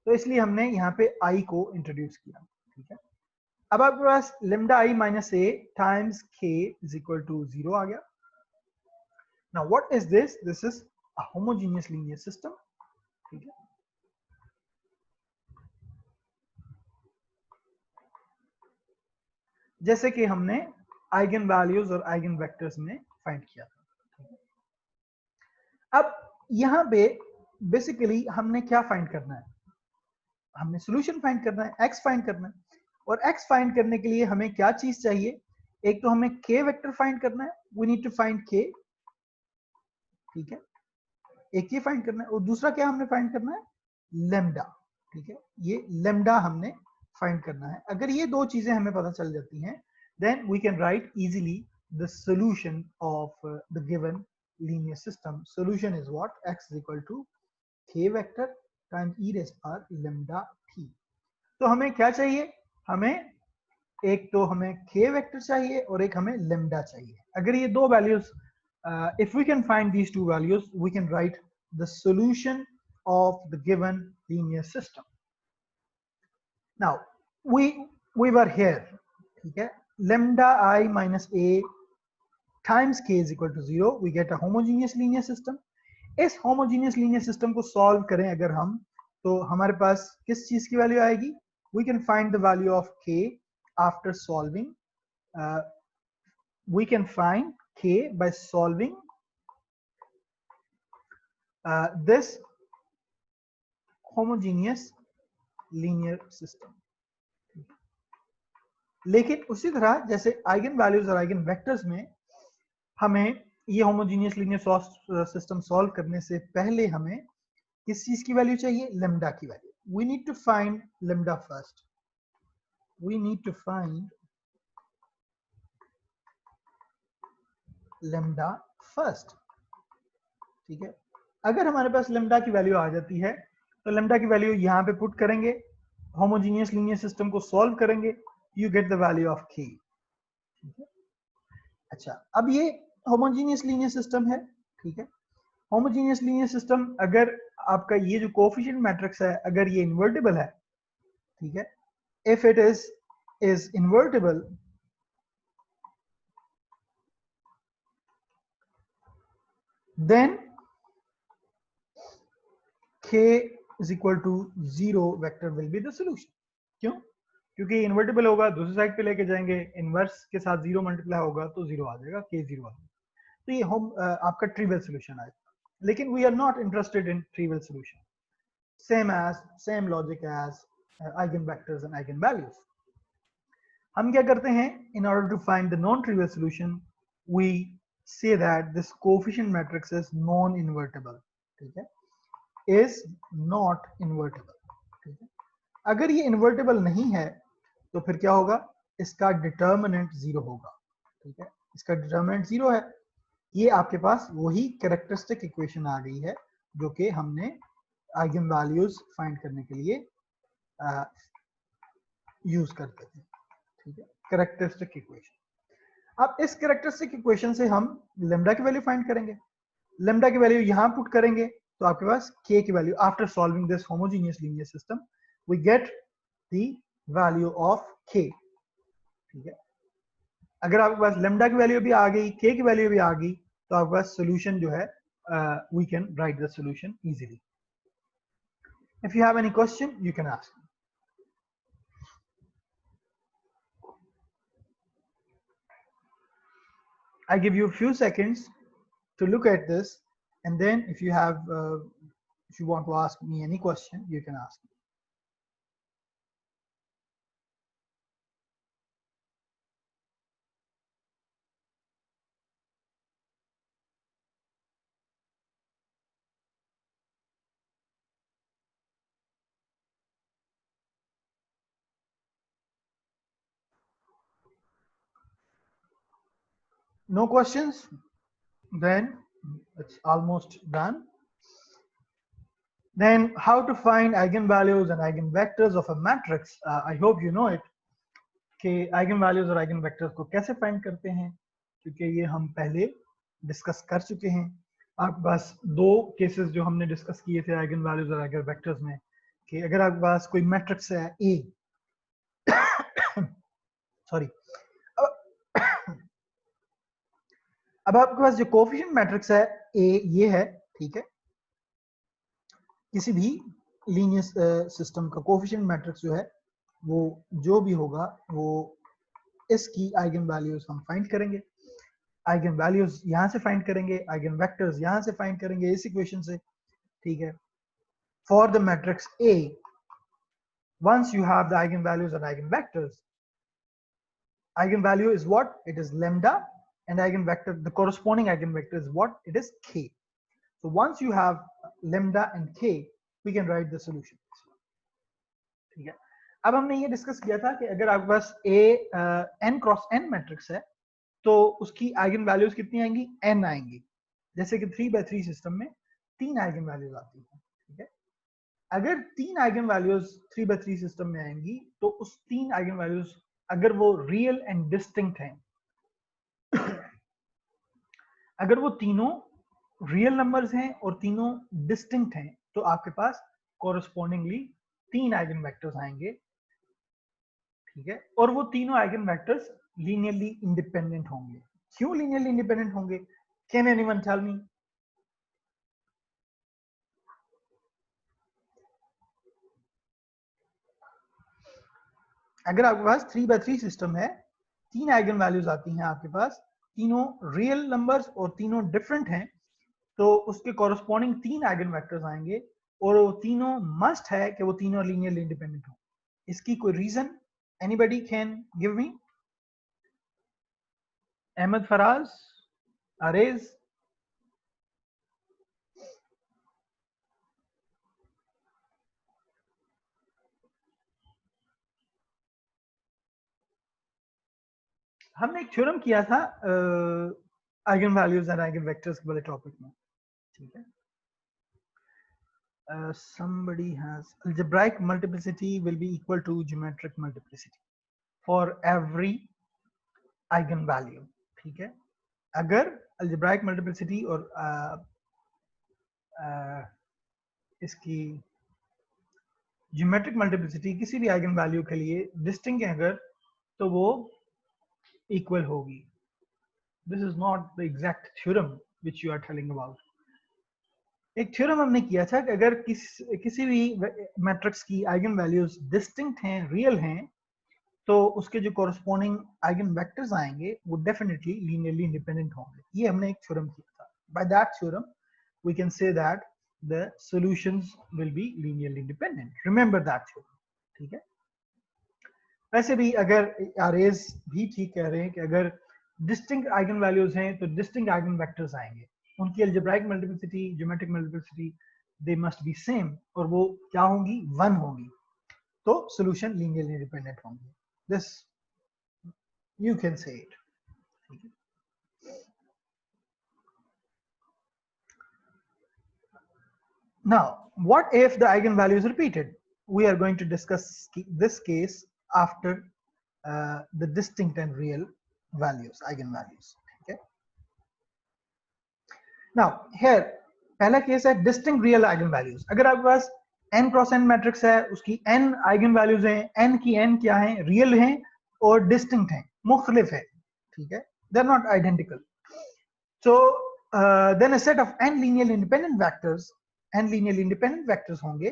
तो इसलिए हमने यहाँ पे आई को इंट्रोड्यूस किया, ठीक है। अब आपके पास लैम्डा आई माइनस ए टाइम्स के इज इक्वल टू 0 आ गया। Now what is this, this is a homogeneous linear system, ठीक है। जैसे कि हमने आइगन वैल्यूज और आइगन वेक्टर्स में फाइंड किया था। अब यहाँ पे बेसिकली हमने क्या फाइंड करना है, हमने सॉल्यूशन फाइंड करना है, x फाइंड करना है, और x फाइंड करने के लिए हमें क्या चीज चाहिए, एक तो हमें k वेक्टर फाइंड करना है, we need to find k, ठीक है, एक ये फाइंड करना है, और दूसरा क्या हमने फाइंड करना है, लैम्डा, ठीक है, ये लैम्डा हमने फाइंड करना है। अगर ये दो चीजें हमें पता चल जाती हैं then we can write easily the solution of the given linear system, solution is what? X is equal to k vector times e raised power lambda t. तो हमें क्या चाहिए? हमें एक तो हमें k वेक्टर चाहिए और एक हमें lambda चाहिए. अगर ये दो values, if we can find these two values, we can write the solution of the given linear system. Now we were here, ठीक है? Lambda I minus a times k is equal to 0, we get a homogeneous linear system. इस homogeneous linear system को solve करें अगर हम, तो हमारे पास किस चीज की वैल्यू आएगी? We can find the value of k after solving. We can find k by solving this homogeneous linear system. लेकिन उसी तरह जैसे आइगन वैल्यूज और आइगन वेक्टर्स में हमें ये होमोजीनियस लीनियर सिस्टम सॉल्व करने से पहले हमें किस चीज की वैल्यू चाहिए? लेम्डा की value. We need to find lambda first. We need to find lambda first. ठीक है? अगर हमारे पास लेम्डा की वैल्यू आ जाती है तो लेम्डा की वैल्यू यहाँ पे पुट करेंगे, होमोजीनियस लीनियर सिस्टम को सॉल्व करेंगे, you get the value of k. ठीक है? अच्छा, अब ये होमोजीनियस लीनियर सिस्टम है. ठीक है? होमोजीनियस लीनियर सिस्टम, अगर आपका ये जो कोएफिशिएंट मैट्रिक्स है अगर ये इन्वर्टिबल है, ठीक है, if it is invertible, then k is equal to 0 vector will be the solution. क्यों? क्योंकि इन्वर्टिबल होगा, दूसरी साइड पे लेके जाएंगे, इनवर्स के साथ 0 मल्टीप्लाई होगा तो 0 आ जाएगा, k 0 आ जाएगा. तो ये आपका ट्रिवियल सॉल्यूशन आएगा. लेकिन we are not interested in trivial solution. Same logic as eigen vectors and eigen values. हम क्या करते हैं? In order to find the non trivial solution we say that this coefficient matrix is non invertible. ठीक है? Is not invertible. ठीक है? अगर ये इन्वर्टिबल नहीं है तो फिर क्या होगा? इसका डिटर्मिनेंट 0 होगा. ठीक है? इसका डिटर्मिनेंट 0 है. ये आपके पास वही कैरेक्टरिस्टिक इक्वेशन आ गई है जो कि हमने आइगन वैल्यूज फाइंड करने के लिए यूज करते थे. ठीक है? Characteristic equation. अब इस कैरेक्टरिस्टिक इक्वेशन से हम लेम्डा की वैल्यू फाइंड करेंगे. लेम्डा की वैल्यू यहां पुट करेंगे तो आपके पास k की value, after solving this homogeneous linear system we get the value of k. ठीक है? अगर आपके पास लेम्डा की वैल्यू भी आ गई, k की वैल्यू भी आ गई, तो आपके पास सॉल्यूशन जो है, we can write the solution easily. If you have any question you can ask. I give you a few seconds to look at this, and then if you want to ask me any question, you can ask me. No questions? Then it's almost done. Then how to find eigenvalues and eigenvectors of a matrix? I hope you know it. कि eigenvalues और eigenvectors को कैसे find करते हैं, क्योंकि ये हम पहले डिस्कस कर चुके हैं. आपके पास दो केसेस जो हमने डिस्कस किए थे eigenvalues और eigenvectors में, कि अगर आपके पास कोई मैट्रिक्स है A, सॉरी, अब आपके पास जो कोएफिशिएंट मैट्रिक्स है A ये है. ठीक है? किसी भी लीनियर सिस्टम का कोएफिशिएंट मैट्रिक्स जो है वो जो भी होगा वो इसकी आइगन वैल्यूज हम फाइंड करेंगे. आइगन वैल्यूज यहां से फाइंड करेंगे, आइगन वेक्टर्स यहां से फाइंड करेंगे इस इक्वेशन से. ठीक है? For the matrix A, once you have the eigenvalues and eigenvectors, eigenvalue is what? It is lambda, and eigenvector, the corresponding eigenvector is what? It is k. So once you have lambda and k, we can write the solution. ठीक है? अब हमने ये discuss किया था कि अगर आपके पास A n cross n matrix है तो उसकी आइगन वैल्यूज कितनी आएंगी? n आएंगी. जैसे कि 3x3 सिस्टम में 3 आइगन वैल्यूज आती हैं, ठीक है। अगर 3 आइगन वैल्यूज 3x3 सिस्टम में आएंगी तो उस 3 आइगन वैल्यूज अगर वो रियल एंड डिस्टिंक्ट हैं, अगर वो तीनों रियल नंबर्स हैं और तीनों डिस्टिंक्ट हैं, तो आपके पास कोरस्पॉन्डिंगली 3 आइगन वेक्टर्स आएंगे, ठीक है। और वो तीनों आइगन वेक्टर्स लीनियरली इंडिपेंडेंट होंगे। क्यों लीनियरली इंडिपेंडेंट होंगे? Can anyone tell me? अगर आपके पास 3x3 सिस्टम है, 3 आइगन वैल्यूज आती हैं आपके पास, तीनों रियल नंबर्स और तीनों डिफरेंट हैं, तो उसके कॉरस्पॉन्डिंग 3 आइगन वेक्टर्स आएंगे और वो तीनों मस्ट है कि वो तीनों लीनियरली इंडिपेंडेंट हो। इसकी कोई reason anybody can give me? Ahmad Faraz, अरेज? हमने एक थ्योरम किया था eigen values and eigen vectors के वाले टॉपिक में, ठीक है। Somebody has algebraic multiplicity will be equal to geometric multiplicity for every eigenvalue, ठीक है। अगर algebraic multiplicity और इसकी geometric multiplicity किसी भी आइगन वैल्यू के लिए डिस्टिंक्ट है अगर, तो वो इक्वल होगी। This is not the exact theorem which you are telling about. एक थ्योरम हमने किया था कि अगर किसी भी मैट्रिक्स की आइगन वैल्यूज डिस्टिंक्ट हैं, रियल हैं, तो उसके जो कॉरस्पॉन्डिंग आइगन वेक्टर्स आएंगे वो डेफिनेटली लीनियरली इंडिपेंडेंट होंगे। ये हमने एक थ्योरम किया था। By that theorem we can say that the solutions will be linearly independent. Remember that theorem, ठीक है। वैसे भी अगर अरेज भी ठीक कह रहे हैं कि अगर डिस्टिंक्ट आइगन वैल्यूज हैं तो डिस्टिंक्ट आइगन वेक्टर्स आएंगे, उनकी algebraic multiplicity, geometric multiplicity they must be same, और वो क्या होंगी? 1 होंगी, तो सॉल्यूशन लीनियरली इंडिपेंडेंट होंगे। This you can say it. Now, what if the eigenvalue is repeated? We are going to discuss this case after the distinct and real values, eigenvalues. Okay. Now, here पहला case है distinct real eigenvalues. अगर आपके पास n cross n matrix है, उसकी n eigenvalues हैं, n की n क्या हैं? रियल हैं और distinct हैं, मुख्तलिफ है, ठीक है। They are not identical. So then a set of n linearly independent vectors, n linearly independent vectors होंगे,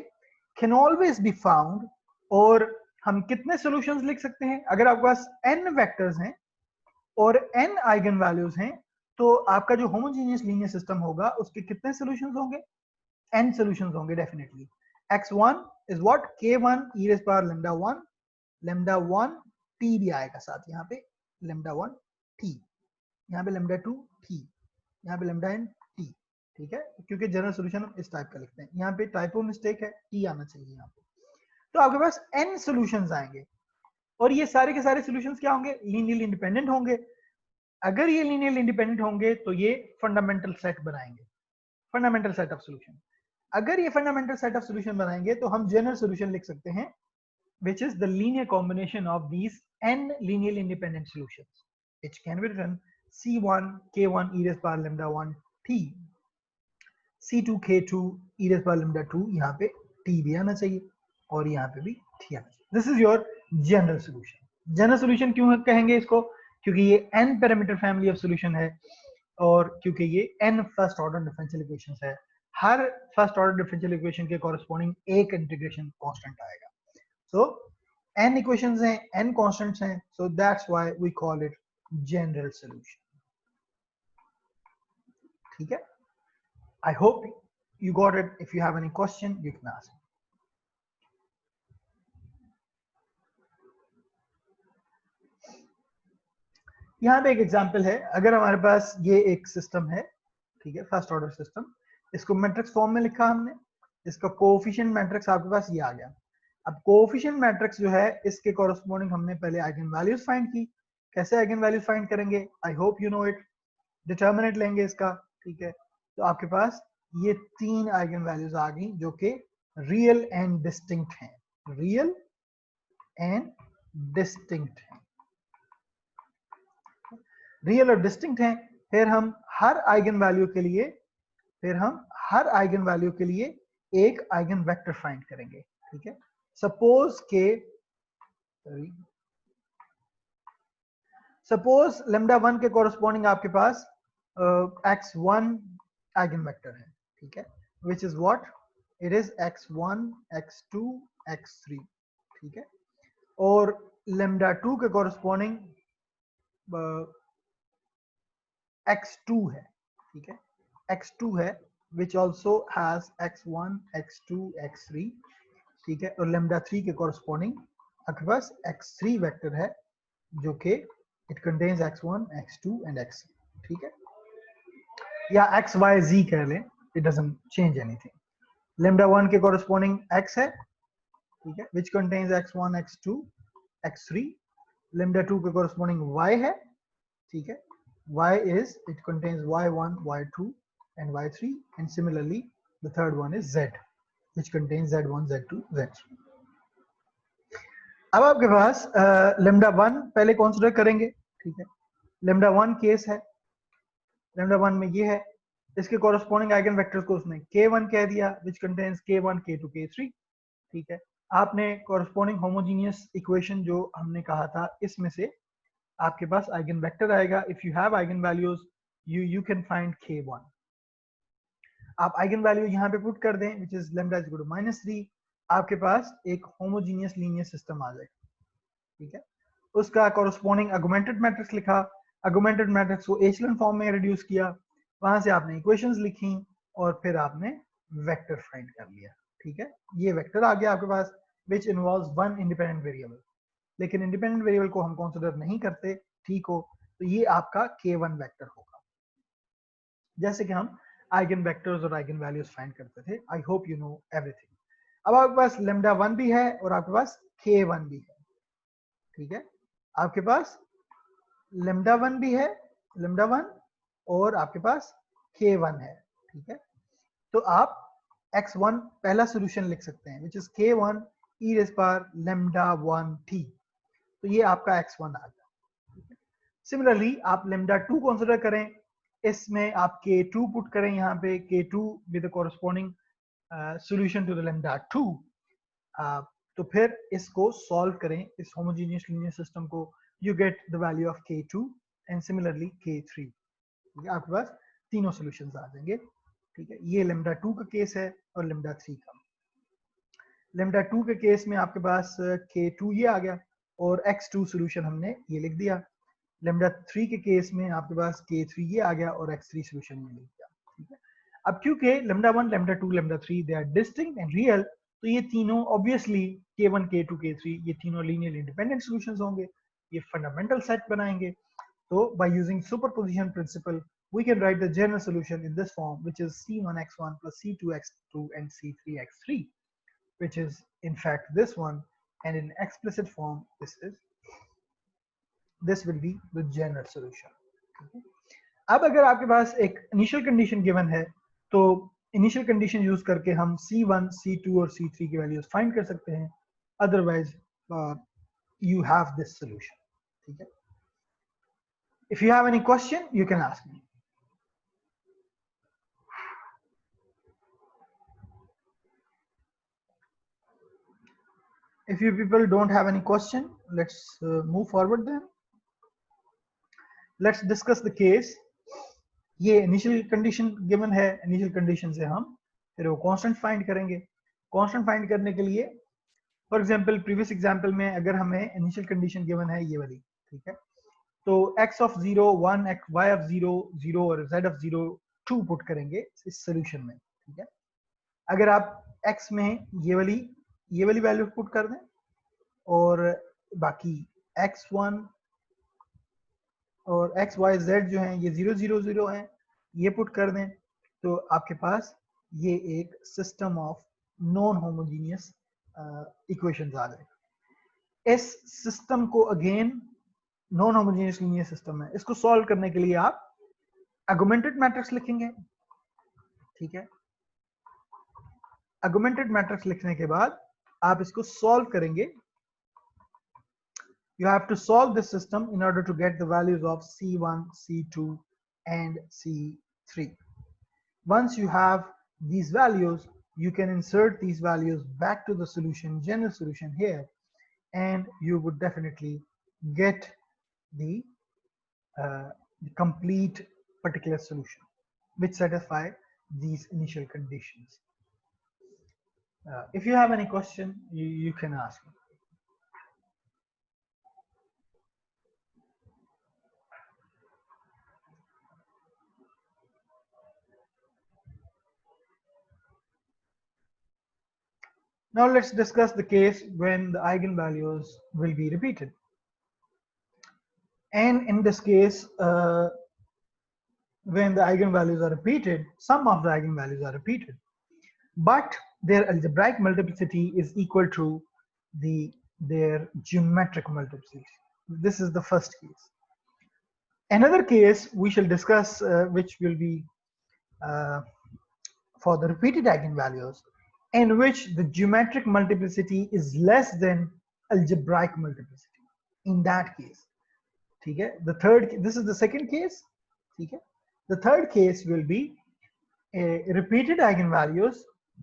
can always be found। और हम कितने solutions लिख सकते हैं? अगर आपके पास n vectors हैं और n आइगन वैल्यूज हैं, तो आपका जो होमोजेनियस लीनियर सिस्टम होगा उसके कितने सॉल्यूशंस होंगे? n सॉल्यूशंस होंगे definitely. x1 is what? k1 e raised power lambda 1, lambda 1 t भी आएगा साथ, यहाँ पे lambda 1 t, यहाँ पे lambda 2 t, यहाँ पे lambda n t, ठीक है, क्योंकि जनरल सॉल्यूशन हम इस टाइप का लिखते हैं। यहाँ पे टाइपो मिस्टेक है, t आना चाहिए यहाँ पे। तो आपके पास n सॉल्यूशंस आएंगे और ये सारे के सारे सॉल्यूशंस क्या होंगे? लीनियरली इंडिपेंडेंट होंगे। अगर ये लीनियरली इंडिपेंडेंट होंगे तो ये फंडामेंटल सेट बनाएंगे, फंडामेंटल सेट ऑफ सॉल्यूशन। अगर ये फंडामेंटल सेट ऑफ सॉल्यूशन बनाएंगे तो हम जनरल सॉल्यूशन लिख सकते हैं, which is the linear combination of these n linearly independent solutions, which can be written c1 k1 e raised power lambda 1 t, c2 k2 e raised power lambda 2, यहाँ पे t भी आना चाहिए और यहाँ पे भी t आना चाहिए। This is your general solution. General solution क्यों कहेंगे इसको? क्योंकि ये n parameter family of solution है और क्योंकि ये n first order differential equations है। हर फर्स्ट ऑर्डर डिफरेंशियल इक्वेशन के कॉरस्पॉन्डिंग एक इंटीग्रेशन कांस्टेंट आएगा। So n equations हैं, n constants हैं, so that's why we call it general solution. ठीक है? I hope you got it. If you have any question, you can ask. यहाँ पे एक एग्जांपल है। अगर हमारे पास ये एक सिस्टम है, ठीक है, फर्स्ट ऑर्डर सिस्टम, इसको मैट्रिक्स फॉर्म में लिखा हमने, इसका कोएफिशिएंट मैट्रिक्स आपके पास ये आ गया। अब कोएफिशिएंट मैट्रिक्स जो है इसके कॉरस्पॉन्डिंग हमने पहले आइगन वैल्यूज फाइंड की। कैसे आइगन वैल्यूज फाइंड करेंगे? I hope you know it. Determinant लेंगे इसका, ठीक है, तो आपके पास ये 3 आइगन वैल्यूज आ गई जो कि रियल एंड डिस्टिंक्ट हैं, रियल एंड डिस्टिंक्ट हैं, रियल और डिस्टिंक्ट हैं। फिर हम हर आइगन वैल्यू के लिए एक आइगन वेक्टर फाइंड करेंगे, ठीक है। सपोज लैम्डा 1 के कोरस्पॉन्डिंग आपके पास x1 आइगन वेक्टर है, ठीक है, which is what it is x1 x2 x3, ठीक है। और लैम्डा 2 के कोरस्पॉन्डिंग x2 है, ठीक है, x2 है which also has x1 x2 x3, ठीक है। और लैम्डा 3 के कोरस्पॉन्डिंग आपके पास x3 वेक्टर है जो कि it contains x1 x2 and x3, ठीक है, या x y z कह लें, it doesn't change anything. Lambda 1 के कोरस्पॉन्डिंग x है, ठीक है, which contains x1 x2 x3। Lambda 2 के कोरस्पॉन्डिंग y है, ठीक है, y is it contains y1 y2 and y3, and similarly the third one is z which contains z1 z2 z3। अब आपके पास लैम्डा 1 पहले कंसीडर करेंगे, ठीक है। लैम्डा 1 केस है, लैम्डा 1 में ये है, इसके कोरस्पॉन्डिंग आइगन वेक्टर्स को उसने k1 कह दिया which contains k1 k2 k3, ठीक है। आपने कोरस्पॉन्डिंग होमोजेनियस इक्वेशन जो हमने कहा था इसमें से आपके पास आइगन वेक्टर आएगा। If you have eigen values you can find k1। आप आइगन वैल्यू यहाँ पे पुट कर दें which is lambda equal to -3, आपके पास एक होमोजेनियस लीनियर सिस्टम आ जाएगा, ठीक है। उसका कोरस्पॉन्डिंग आर्गुमेंटेड मैट्रिक्स लिखा, आर्गुमेंटेड मैट्रिक्स को एचेलॉन फॉर्म में रिड्यूस किया, वहां से आपने इक्वेशंस लिखी और फिर आपने वेक्टर फाइंड कर लिया, ठीक है। ये वेक्टर आ गया आपके पास which involves one independent variable, लेकिन इंडिपेंडेंट वेरिएबल को हम कंसीडर नहीं करते, ठीक हो, तो ये आपका k1 वेक्टर होगा, जैसे कि हम आइगन वेक्टर्स और आइगन वैल्यूज फाइंड करते थे। I hope you know everything. अब आपके पास लैम्डा 1 भी है और आपके पास k1 भी है, ठीक है। आपके पास लैम्डा 1 भी है, लैम्डा 1, और आपके पास k1 है, ठीक है। तो आप x1 पहला सॉल्यूशन लिख सकते हैं which is k1 e raised power lambda 1 t, तो ये आपका x1 आ गया। सिमिलरली आप लैम्डा 2 कंसीडर करें, इसमें आप k2 पुट करें यहाँ पे, k2 with the corresponding solution to the lambda 2, तो फिर इसको सॉल्व करें, इस होमोजेनियस लीनियर सिस्टम को, you get the value of k2 and similarly k3, ठीक है। आपके पास तीनों सॉल्यूशंस आ जाएंगे, ठीक है। ये लैम्डा 2 का केस है और लैम्डा 3 का। लैम्डा 2 के केस में आपके पास k2 ये आ गया और x2 सॉल्यूशन हमने ये लिख दिया। लैम्डा 3 के केस में आपके पास k3 ये आ गया और x3 सॉल्यूशन ये लिख दिया, ठीक है। अब क्योंकि lambda 1 lambda 2 lambda 3 they are distinct and real, तो ये तीनों ऑब्वियसली k1 k2 k3 ये तीनों लीनियर इंडिपेंडेंट सॉल्यूशंस होंगे, ये फंडामेंटल सेट बनाएंगे। तो by using superposition principle we can write the general solution in this form which is c1x1 plus c2x2 and c3x3, which is in fact this one, and in explicit form this will be the general solution, okay? अब अगर आपके पास एक initial condition given है तो initial condition use करके हम c1 c2 और c3 की वैल्यूज फाइंड कर सकते हैं, otherwise you have this solution, ठीक है। If you have any question, you can ask me. If you people don't have any question, let's move forward then. Let's discuss the case. ये initial condition given है, initial condition से हम फिर वो constant find करेंगे। Constant find करने के लिए फॉर एग्जांपल प्रीवियस एग्जांपल में अगर हमें इनिशियल कंडीशन गिवन है ये वाली, ठीक है, तो x of 0 1, y of 0 0 और z of 0 2 पुट करेंगे इस सॉल्यूशन में, ठीक है। अगर आप x में ये वाली वैल्यू पुट कर दें और बाकी x1 और x y z जो हैं ये 0 0 0 हैं, ये पुट कर दें, तो आपके पास ये एक system of non homogeneous equations आ जाए। इस सिस्टम को again non homogeneous linear system है, इसको सॉल्व करने के लिए आप आर्गुमेंटेड मैट्रिक्स लिखेंगे, ठीक है। Augmented मैट्रिक्स लिखने के बाद आप इसको सॉल्व करेंगे. You have to solve this system in order to get the values of C1, C2 and C3. Once you have these values, you can insert these values back to the solution, general solution here, and you would definitely get the complete particular solution which satisfy these initial conditions. If you have any question, you can ask me. Now let's discuss the case when the eigenvalues will be repeated. And in this case, when the eigenvalues are repeated, some of the eigenvalues are repeated, but their algebraic multiplicity is equal to their geometric multiplicity. This is the first case. Another case we shall discuss, which will be for the repeated eigenvalues, in which the geometric multiplicity is less than algebraic multiplicity. In that case, okay, this is the second case. Okay, the third case will be repeated eigenvalues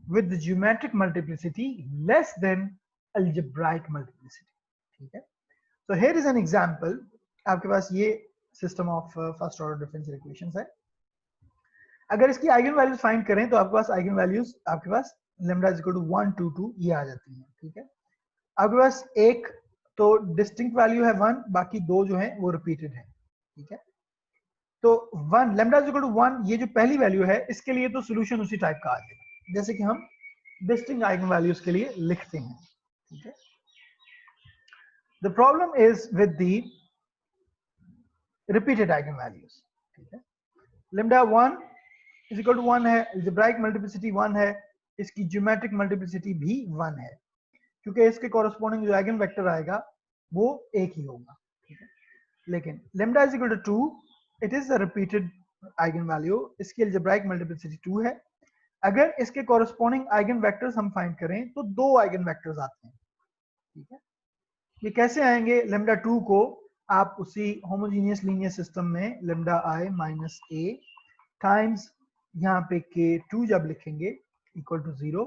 with the geometric multiplicity less than algebraic multiplicity. Okay, so here is an example. आपके पास ये system of first order differential equations है. अगर इसकी eigen values find करें तो आपके पास आइगन वैल्यूज आपके पास लैम्डा इज इक्वल टू 1 2 2 ये आ जाती हैं. ठीक है, आपके पास एक तो डिस्टिंक्ट वैल्यू है 1, बाकी दो जो है वो रिपीटेड है. ठीक है, तो 1 लैम्डा इज इक्वल टू 1 ये जो पहली वैल्यू है इसके लिए तो सोल्यूशन उसी टाइप का आ जाएगा जैसे कि हम डिस्टिंक्ट आइगन वैल्यूज के लिए लिखते हैं. ठीक है, the problem is with the repeated eigen values. ठीक है, लैम्डा 1 इज इक्वल टू 1 है, अलजेब्राइक मल्टीप्लिसिटी 1 है, इसकी ज्योमेट्रिक मल्टीप्लिसिटी भी 1 है, क्योंकि इसके कॉरेस्पॉन्डिंग जो आइगन वेक्टर आएगा वो एक ही होगा. ठीक है, लेकिन lambda is equal to 2, it is the repeated eigen value, इसकी अलजेब्राइक मल्टीप्लिसिटी 2 है. अगर इसके कॉरेस्पॉन्डिंग आइगन वेक्टर्स हम फाइंड करें तो दो आइगन वेक्टर्स आते हैं. ठीक है, ये कैसे आएंगे? लैम्डा 2 को आप उसी होमोजेनियस लीनियर सिस्टम में लैम्डा आई माइनस ए टाइम्स यहाँ पे k2 जब लिखेंगे इक्वल टू 0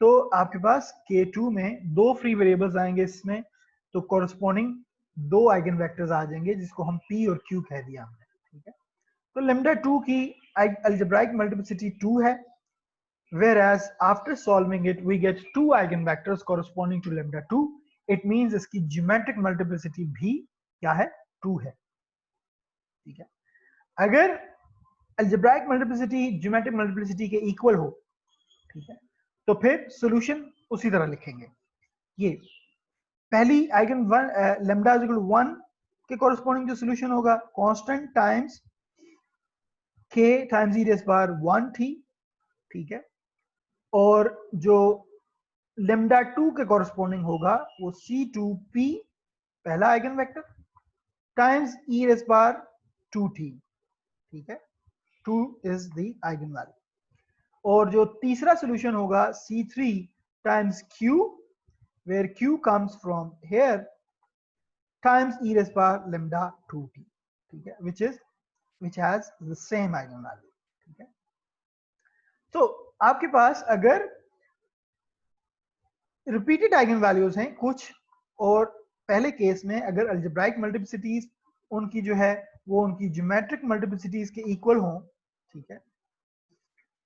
तो आपके पास k2 में दो फ्री वेरिएबल्स आएंगे इसमें, तो कॉरेस्पॉन्डिंग दो आइगन वेक्टर्स आ जाएंगे जिसको हम p और q कह दिया हमने. ठीक है, तो लैम्डा 2 की अलजेब्राइक मल्टीप्लिसिटी 2 है, whereas after solving it we get two eigen vectors corresponding to lambda 2. it means इसकी geometric multiplicity भी क्या है? 2 है. ठीक है, अगर algebraic multiplicity geometric multiplicity के इक्वल हो, ठीक है, तो फिर सॉल्यूशन उसी तरह लिखेंगे. ये पहली eigen lambda is equal to 1 के कॉरेस्पॉन्डिंग जो सॉल्यूशन होगा constant times k times e raise power 1 थी. ठीक है, और जो लैम्डा 2 के कॉरेस्पॉन्डिंग होगा वो C2p पहला eigen vector times e raise power 2 थी. ठीक है, 2 is the eigenvalue. और जो तीसरा सॉल्यूशन होगा C3 times Q, where Q comes from here times e raised power lambda 2t. ठीक है, which has the same eigenvalue. ठीक है, तो आपके पास अगर रिपीटेड आइगन वैल्यूज हैं कुछ, और पहले केस में अगर अलजेब्राइक मल्टीप्लिसिटीज उनकी जो है वो उनकी ज्योमेट्रिक मल्टीप्लिसिटीज के इक्वल हों, ठीक है,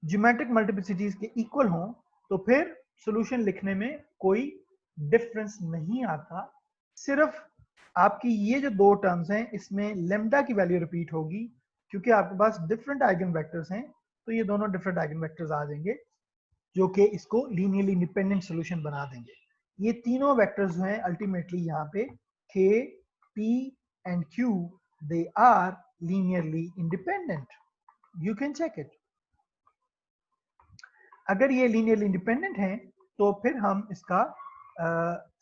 ज्योमेट्रिक मल्टीप्लिसिटीज के इक्वल हों, तो फिर सॉल्यूशन लिखने में कोई डिफरेंस नहीं आता. सिर्फ आपकी ये जो दो टर्म्स हैं इसमें लैम्डा की वैल्यू रिपीट होगी, क्योंकि आपके पास डिफरेंट आइगन वेक्टर्स हैं, तो ये दोनों डिफरेंट आइगन वेक्टर्स आ जाएंगे जो कि इसको लीनियरली इंडिपेंडेंट सॉल्यूशन बना देंगे. ये तीनों वेक्टर्स जो हैं अल्टीमेटली यहाँ पे k, p and q, they are linearly independent. You can check it. अगर ये लीनियरली इंडिपेंडेंट हैं तो फिर हम इसका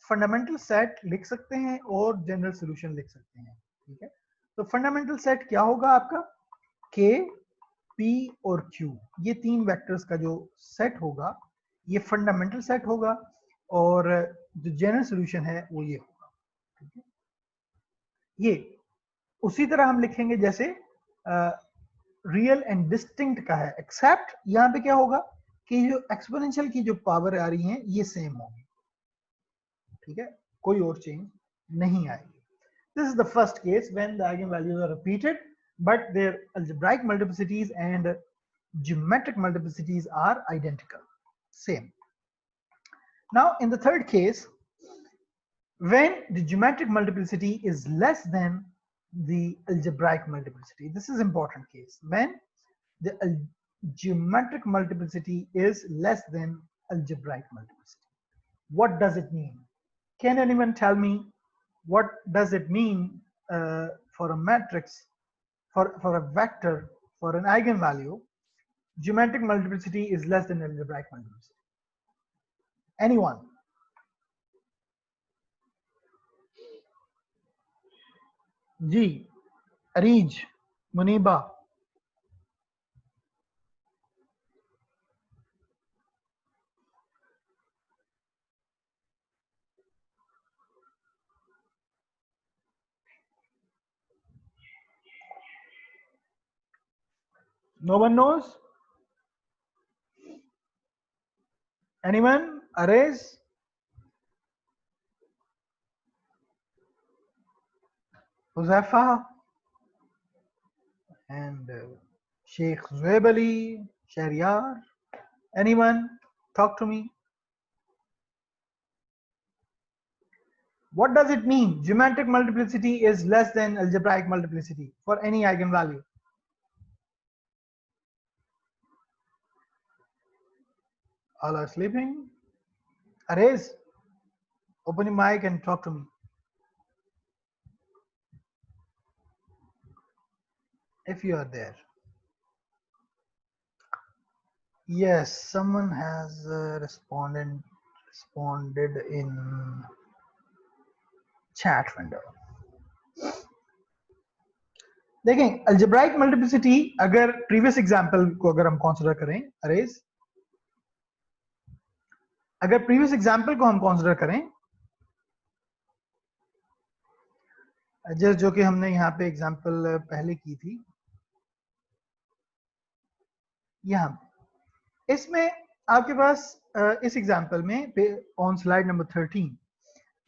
फंडामेंटल सेट लिख सकते हैं और जनरल सॉल्यूशन लिख सकते हैं. ठीक है, तो फंडामेंटल सेट क्या होगा आपका? k P और Q, ये तीन वेक्टर्स का जो सेट होगा ये फंडामेंटल सेट होगा और जो जनरल सॉल्यूशन है वो ये होगा। ठीक है, ये उसी तरह हम लिखेंगे जैसे रियल एंड डिस्टिंक्ट का है, एक्सेप्ट यहाँ पे क्या होगा कि जो एक्सपोनेंशियल की जो पावर आ रही है ये सेम होगी। ठीक है, कोई और चेंज नहीं आएगी। This is the first case when the eigenvalues are repeated, but their algebraic multiplicities and geometric multiplicities are identical, same. Now, in the third case, when the geometric multiplicity is less than the algebraic multiplicity, this is important case. When the geometric multiplicity is less than algebraic multiplicity. What does it mean? Can anyone tell me what does it mean for a matrix, for a vector, for an eigenvalue, geometric multiplicity is less than algebraic multiplicity? Anyone? Ji, Arij, Muniba. No one knows? Anyone? Arez? Huzaifa? And Sheikh Zuhaib Ali, Shahryar? Anyone? Talk to me. What does it mean? Geometric multiplicity is less than algebraic multiplicity for any eigenvalue. All are sleeping. Arez, open your mic and talk to me. If you are there. Yes, someone has responded in chat window. देखें, algebraic multiplicity अगर previous example को अगर हम consider करें, Arez, अगर previous example को हम consider करें, जो कि हमने यहाँ पे example पहले की थी, यहाँ इसमें आपके पास इस एग्जांपल में ऑन स्लाइड नंबर 13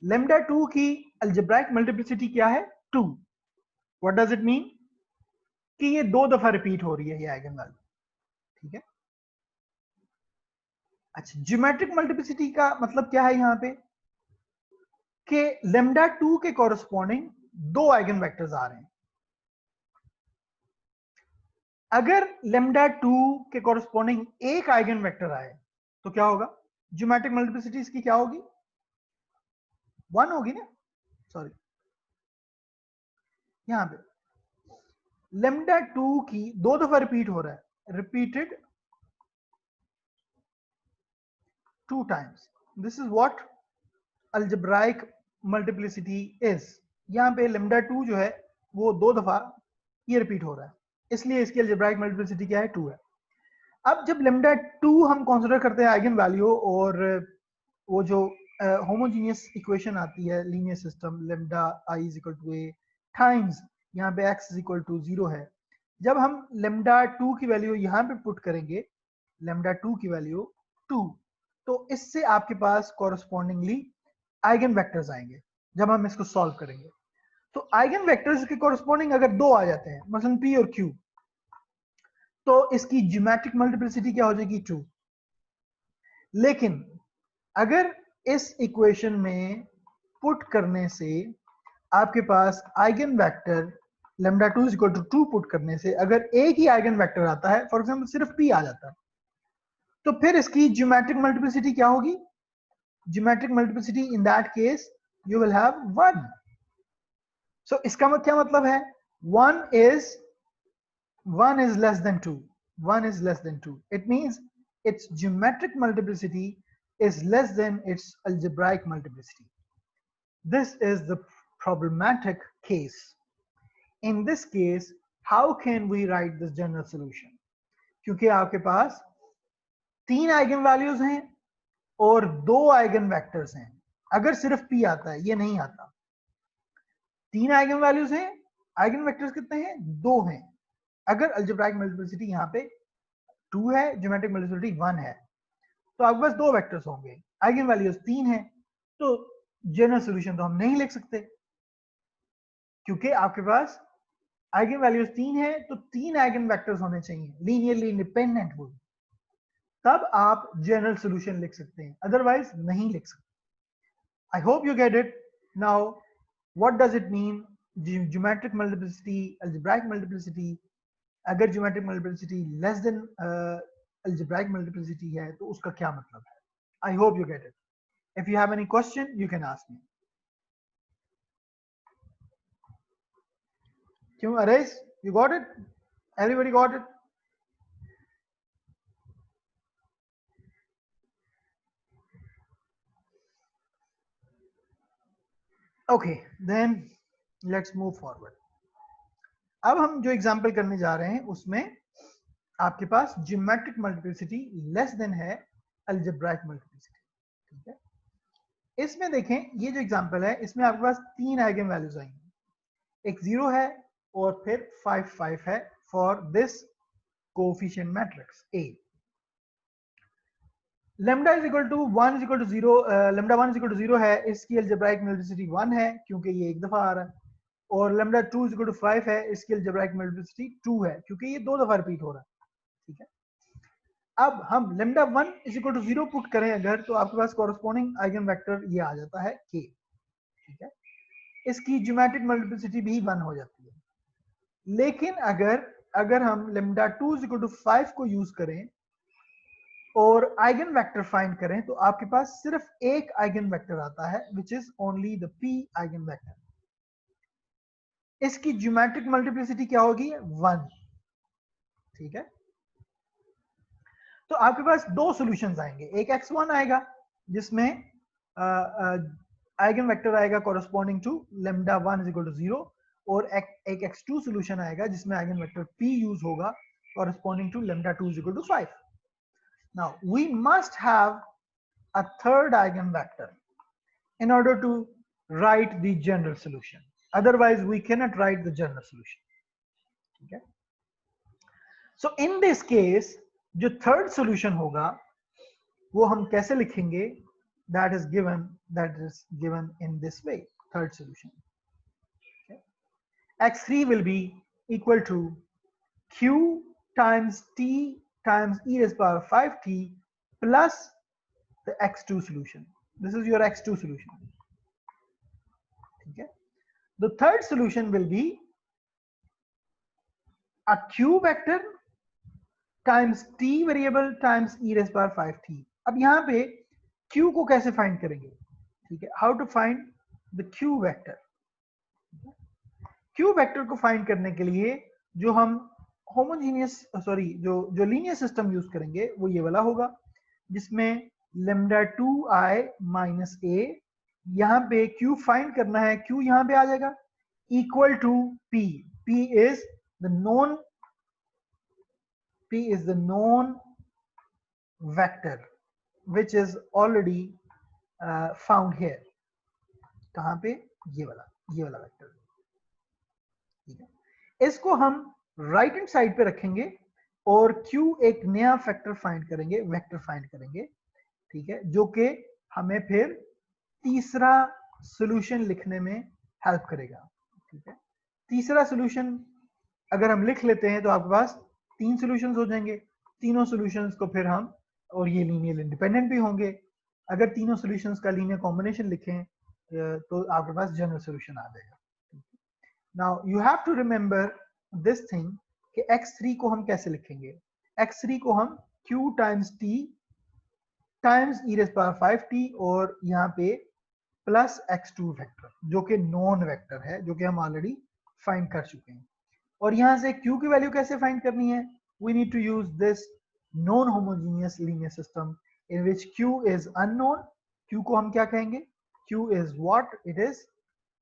लैम्डा 2 की अल्जेब्राइक मल्टीप्लिसिटी क्या है? 2. What does it mean? कि ये 2 दफा रिपीट हो रही है ये आइगन वैल्यू। ठीक है, अच्छा, ज्योमेट्रिक मल्टीप्लिसिटी का मतलब क्या है यहाँ पे कि लैम्डा 2 के कॉरस्पॉन्डिंग 2 आइगन वेक्टर्स आ रहे हैं। अगर लैम्डा 2 के कॉरस्पॉन्डिंग एक आइगन वेक्टर आए तो क्या होगा? ज्योमेट्रिक मल्टीप्लिसिटी इसकी क्या होगी? 1 होगी ना। सॉरी, यहां पे लैम्डा 2 की 2 दफा रिपीट हो रहा है, repeated 2 times. This is what algebraic multiplicity is. यहां पे लैम्डा 2 जो है वो 2 दफा ये रिपीट हो रहा है, इसलिए इसकी अल्जेब्राइक मल्टीप्लिसिटी क्या है? 2 है। अब जब लैम्डा 2 हम कंसीडर करते हैं आइगन वैल्यू और वो जो होमोजीनियस इक्वेशन आती है linear system, lambda i is equal to a times यहाँ पे x इज इक्वल टू 0 है। जब हम लैम्डा 2 की वैल्यू यहाँ पे पुट करेंगे, लैम्डा 2 की वैल्यू 2, तो इससे आपके पास कॉरस्पॉन्डिंगली आइगन वेक्टर्स आएंगे जब हम इसको सॉल्व करेंगे। तो आइगन वेक्टर्स के कॉरस्पॉन्डिंग अगर 2 आ जाते हैं, मसलन p और q, तो इसकी ज्योमेट्रिक मल्टीप्लिसिटी क्या हो जाएगी? 2। लेकिन अगर इस इक्वेशन में पुट करने से आपके पास eigen vector lambda 2 equal to 2 put करने से अगर एक ही आइगन वेक्टर आता है, फॉर एग्जांपल सिर्फ p आ जाता है, तो फिर इसकी ज्योमेट्रिक मल्टीप्लिसिटी क्या होगी? Geometric multiplicity in that case you will have 1। So इसका क्या मतलब है? 1 is less than 2. 1 is less than 2. It means its geometric multiplicity is less than its algebraic multiplicity. This is the problematic case. In this case, how can we write this general solution? क्योंकि आपके पास 3 eigen values हैं और 2 eigen vectors हैं। अगर सिर्फ p आता है, ये नहीं आता। 3 आइगन वैल्यूज हैं, आइगन वेक्टर्स कितने हैं? 2 हैं। अगर अलजेब्राइक मल्टीप्लिसिटी यहाँ पे 2 है, ज्योमेट्रिक मल्टीप्लिसिटी 1 है, तो आपके पास 2 वेक्टर्स होंगे, आइगन वैल्यूज 3 है, तो जनरल सॉल्यूशन तो हम नहीं लिख सकते, क्योंकि आपके पास आइगन वैल्यूज 3 है, तो 3 आइगन वेक्टर्स होने चाहिए, लीनियरली इंडिपेंडेंट वो, तब आप जनरल सॉल्यूशन लिख सकते हैं, अदरवाइज नहीं लिख सकते। I hope you get it. Now, what does it mean? Geometric multiplicity, algebraic multiplicity. अगर geometric multiplicity less than algebraic multiplicity है, तो उसका क्या मतलब है? I hope you get it. If you have any question, you can ask me. क्यों Arais? You got it? Everybody got it? Okay, then let's move forward. अब हम जो एग्जाम्पल करने जा रहे हैं उसमें आपके पास ज्योमेट्रिक मल्टीप्लिसिटी लेस देन है अलजेब्राइक मल्टीप्लिसिटी, ठीक है। इसमें देखें, ये जो एग्जाम्पल है इसमें आपके पास 3 आइगन वैल्यूज आएंगे, एक 0 है और फिर 5 5 है for this coefficient matrix A। Lambda is equal to 1 is equal to 0, lambda 1 is equal to 0 है, इसकी अलजेब्राइक मल्टीप्लिसिटी 1 है क्योंकि ये एक दफा आ रहा है, और लैम्डा 2 इज इक्वल टू 5 है, इसकी अलजेब्राइक मल्टीप्लिसिटी 2 है क्योंकि ये 2 दफा रिपीट हो रहा है, ठीक है। अब हम lambda 1 is equal to 0 put करें अगर, तो आपके पास कॉरेस्पॉन्डिंग आइगन वेक्टर ये आ जाता है k, ठीक है। इसकी ज्योमेट्रिक मल्टीप्लिसिटी भी 1 हो जाती है। लेकिन अगर हम लैम्डा 2 इज इक्वल टू 5 को यूज करें और आइगन वेक्टर फाइंड करें, तो आपके पास सिर्फ एक आइगन वेक्टर आता है which is only the p eigen vector. इसकी ज्योमेट्रिक मल्टीप्लिसिटी क्या होगी? 1, ठीक है। तो आपके पास 2 सॉल्यूशंस आएंगे, एक x1 आएगा जिसमें आइगन वेक्टर आएगा corresponding to lambda 1 is equal to 0, और एक x2 सॉल्यूशन आएगा जिसमें आइगन वेक्टर p यूज होगा corresponding to lambda 2 is equal to 5। Now we must have a third eigenvector in order to write the general solution. Otherwise, we cannot write the general solution. Okay. So in this case, जो third solution होगा, वो हम कैसे लिखेंगे? That is given in this way. Third solution. Okay. X3 will be equal to Q times T times e raised to power 5t plus the x2 solution. This is your x2 solution. Okay. The third solution will be a q vector times t variable times e raised to power 5t. अब यहाँ पे q को कैसे find करेंगे? ठीक है, how to find the q vector. q vector को find करने के लिए जो हम जो लीनियर सिस्टम यूज करेंगे वो ये वाला होगा, जिसमें लैम्डा 2i माइनस a, यहाँ पे q फाइंड करना है, q यहाँ पे आ जाएगा equal to p. p is the known vector which is already found here. कहाँ पे? ये वाला वेक्टर, ठीक है। इसको हम राइट हैंड साइड पे रखेंगे और q एक नया वेक्टर फाइंड करेंगे, ठीक है, जो कि हमें फिर तीसरा सॉल्यूशन लिखने में हेल्प करेगा, ठीक है। तीसरा सॉल्यूशन अगर हम लिख लेते हैं तो आपके पास 3 सॉल्यूशंस हो जाएंगे। तीनों सॉल्यूशंस को फिर हम, और ये लीनियर इंडिपेंडेंट भी होंगे, अगर तीनों सॉल्यूशंस का लीनियर कॉम्बिनेशन लिखें तो आपके पास जनरल सॉल्यूशन आ जाएगा। Now you have to remember this thing कि x3 को हम कैसे लिखेंगे? x3 को हम q times t times e raised power 5t और यहाँ पे प्लस x2 वेक्टर, जो कि नॉन वेक्टर है, जो कि हम ऑलरेडी फाइंड कर चुके हैं। और यहाँ से q की वैल्यू कैसे फाइंड करनी है? We need to use this non homogeneous linear system in which q is unknown. q को हम क्या कहेंगे? q is what it is,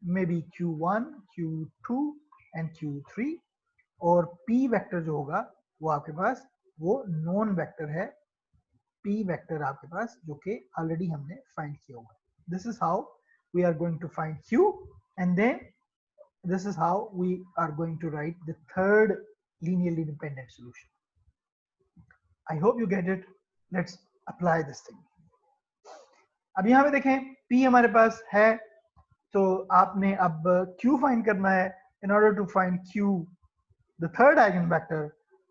may be q1, q2 and q3, और p वेक्टर जो होगा वो आपके पास वो नॉन वेक्टर है p वेक्टर आपके पास, जो कि ऑलरेडी हमने फाइंड किया हुआ है. This is how we are going to find q, and then this is how we are going to write the third linearly dependent solution. I hope you get it. Let's apply this thing. अब यहाँ पे देखें p हमारे पास है, तो आपने अब q find करना है. In order to find q, the third eigenvector,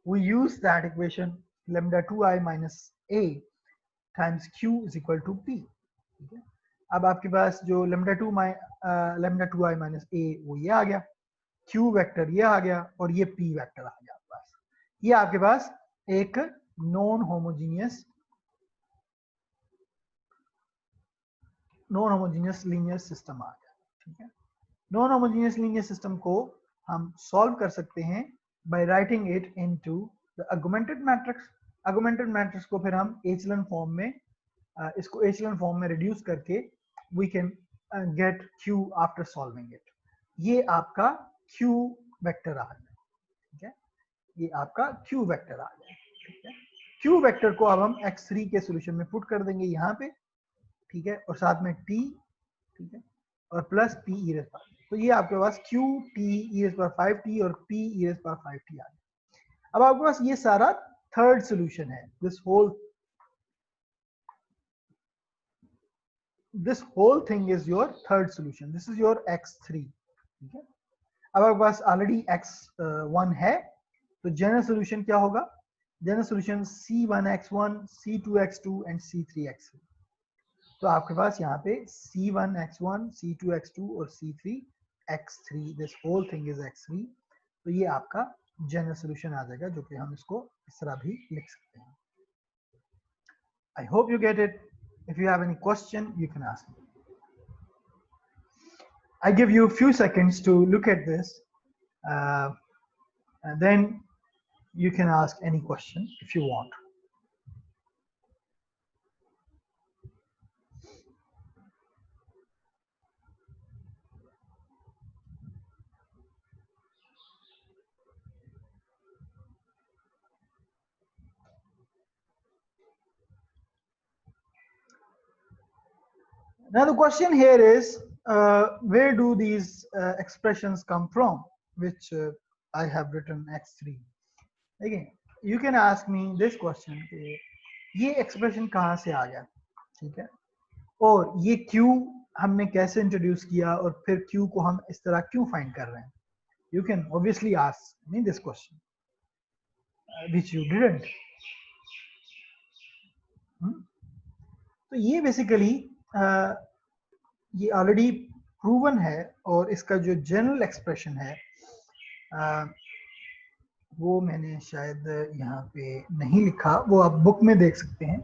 we use that equation lambda 2i minus a times q is equal to p. ठीक है, अब आपके पास जो lambda 2i minus a वो ये आ गया, q वेक्टर ये आ गया, और ये p वेक्टर आ गया आपके पास. ये आपके पास एक नॉन होमोजीनियस लीनियर सिस्टम आ गया. ठीक है, नॉन होमोजीनियस लीनियर सिस्टम को हम सॉल्व कर सकते हैं by writing it into the augmented matrix. Augmented matrix को फिर हम एचलन फॉर्म में इसको एचलन फॉर्म में रिड्यूस करके we can get q after solving it. ये आपका q वेक्टर आ गया. ठीक है, ये आपका q वेक्टर आ गया. ठीक है, q वेक्टर को अब हम x3 के सॉल्यूशन में पुट कर देंगे यहाँ पे. ठीक है, और साथ में t, ठीक है, और plus p e raise power. तो ये आपके पास q t e raise power 5t और p e raise power 5t आ गया. अब आपके पास ये सारा थर्ड सॉल्यूशन है. this whole thing is your third solution. This is your x3. ठीक है, अब आपके पास ऑलरेडी x1 है, तो जनरल सॉल्यूशन क्या होगा? General solution c1x1, c2x2 and c3x3. तो आपके पास यहाँ पे c1x1, c2x2 और c3x3, this whole thing is x3. तो ये आपका जनरल सॉल्यूशन आ जाएगा, जो कि हम इसको इस तरह भी लिख सकते हैं. I hope you get it. If you have any question, you can ask me. I give you a few seconds to look at this, and then you can ask any question if you want. Now the question here is, where do these expressions come from, which I have written x3. Again, you can ask me this question, ये expression कहाँ से आ गया? ठीक है, और ये q हमने कैसे इंट्रोड्यूस किया, और फिर q को हम इस तरह क्यों फाइंड कर रहे हैं? You can obviously ask me this question, which you didn't. तो ये बेसिकली ये ऑलरेडी प्रूवन है, और इसका जो जनरल एक्सप्रेशन है वो मैंने शायद यहाँ पे नहीं लिखा, वो आप बुक में देख सकते हैं.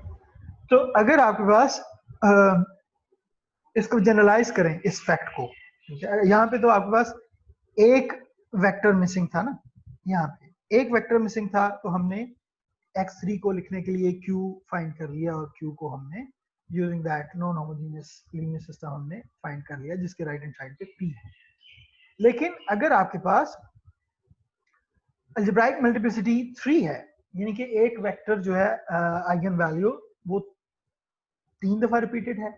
तो अगर आपके पास इसको जनरलाइज करें इस फैक्ट को, यहाँ पे तो आपके पास एक वेक्टर मिसिंग था ना, यहाँ पे एक वेक्टर मिसिंग था, तो हमने x3 को लिखने के लिए q फाइंड कर लिया, और q को हमने using that non homogeneous linear system हमने फाइंड कर लिया, जिसके राइट हैंड साइड पे p है. लेकिन अगर आपके पास अलजेब्राइक मल्टीप्लिसिटी 3 है, यानी कि एक वेक्टर जो है आइगन वैल्यू वो 3 दफा रिपीटेड है,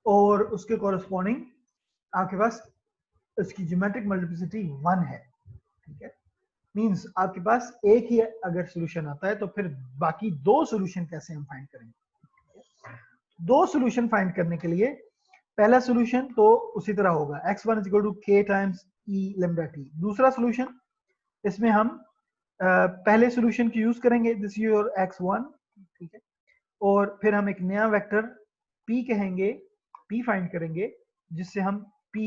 और उसके कॉरेस्पॉन्डिंग आपके पास उसकी ज्योमेट्रिक मल्टीप्लिसिटी 1 है. ठीक है, मींस आपके पास एक ही अगर सॉल्यूशन आता है, तो फिर बाकी दो सॉल्यूशन कैसे हम फाइंड करेंगे? दो सॉल्यूशन फाइंड करने के लिए पहला सॉल्यूशन तो उसी तरह होगा, x1 is equal to k times e lambda t. दूसरा सॉल्यूशन, इसमें हम पहले सॉल्यूशन की यूज करेंगे, दिस इज योर x1. ठीक है, और फिर हम एक नया वेक्टर p कहेंगे, p फाइंड करेंगे, जिससे हम p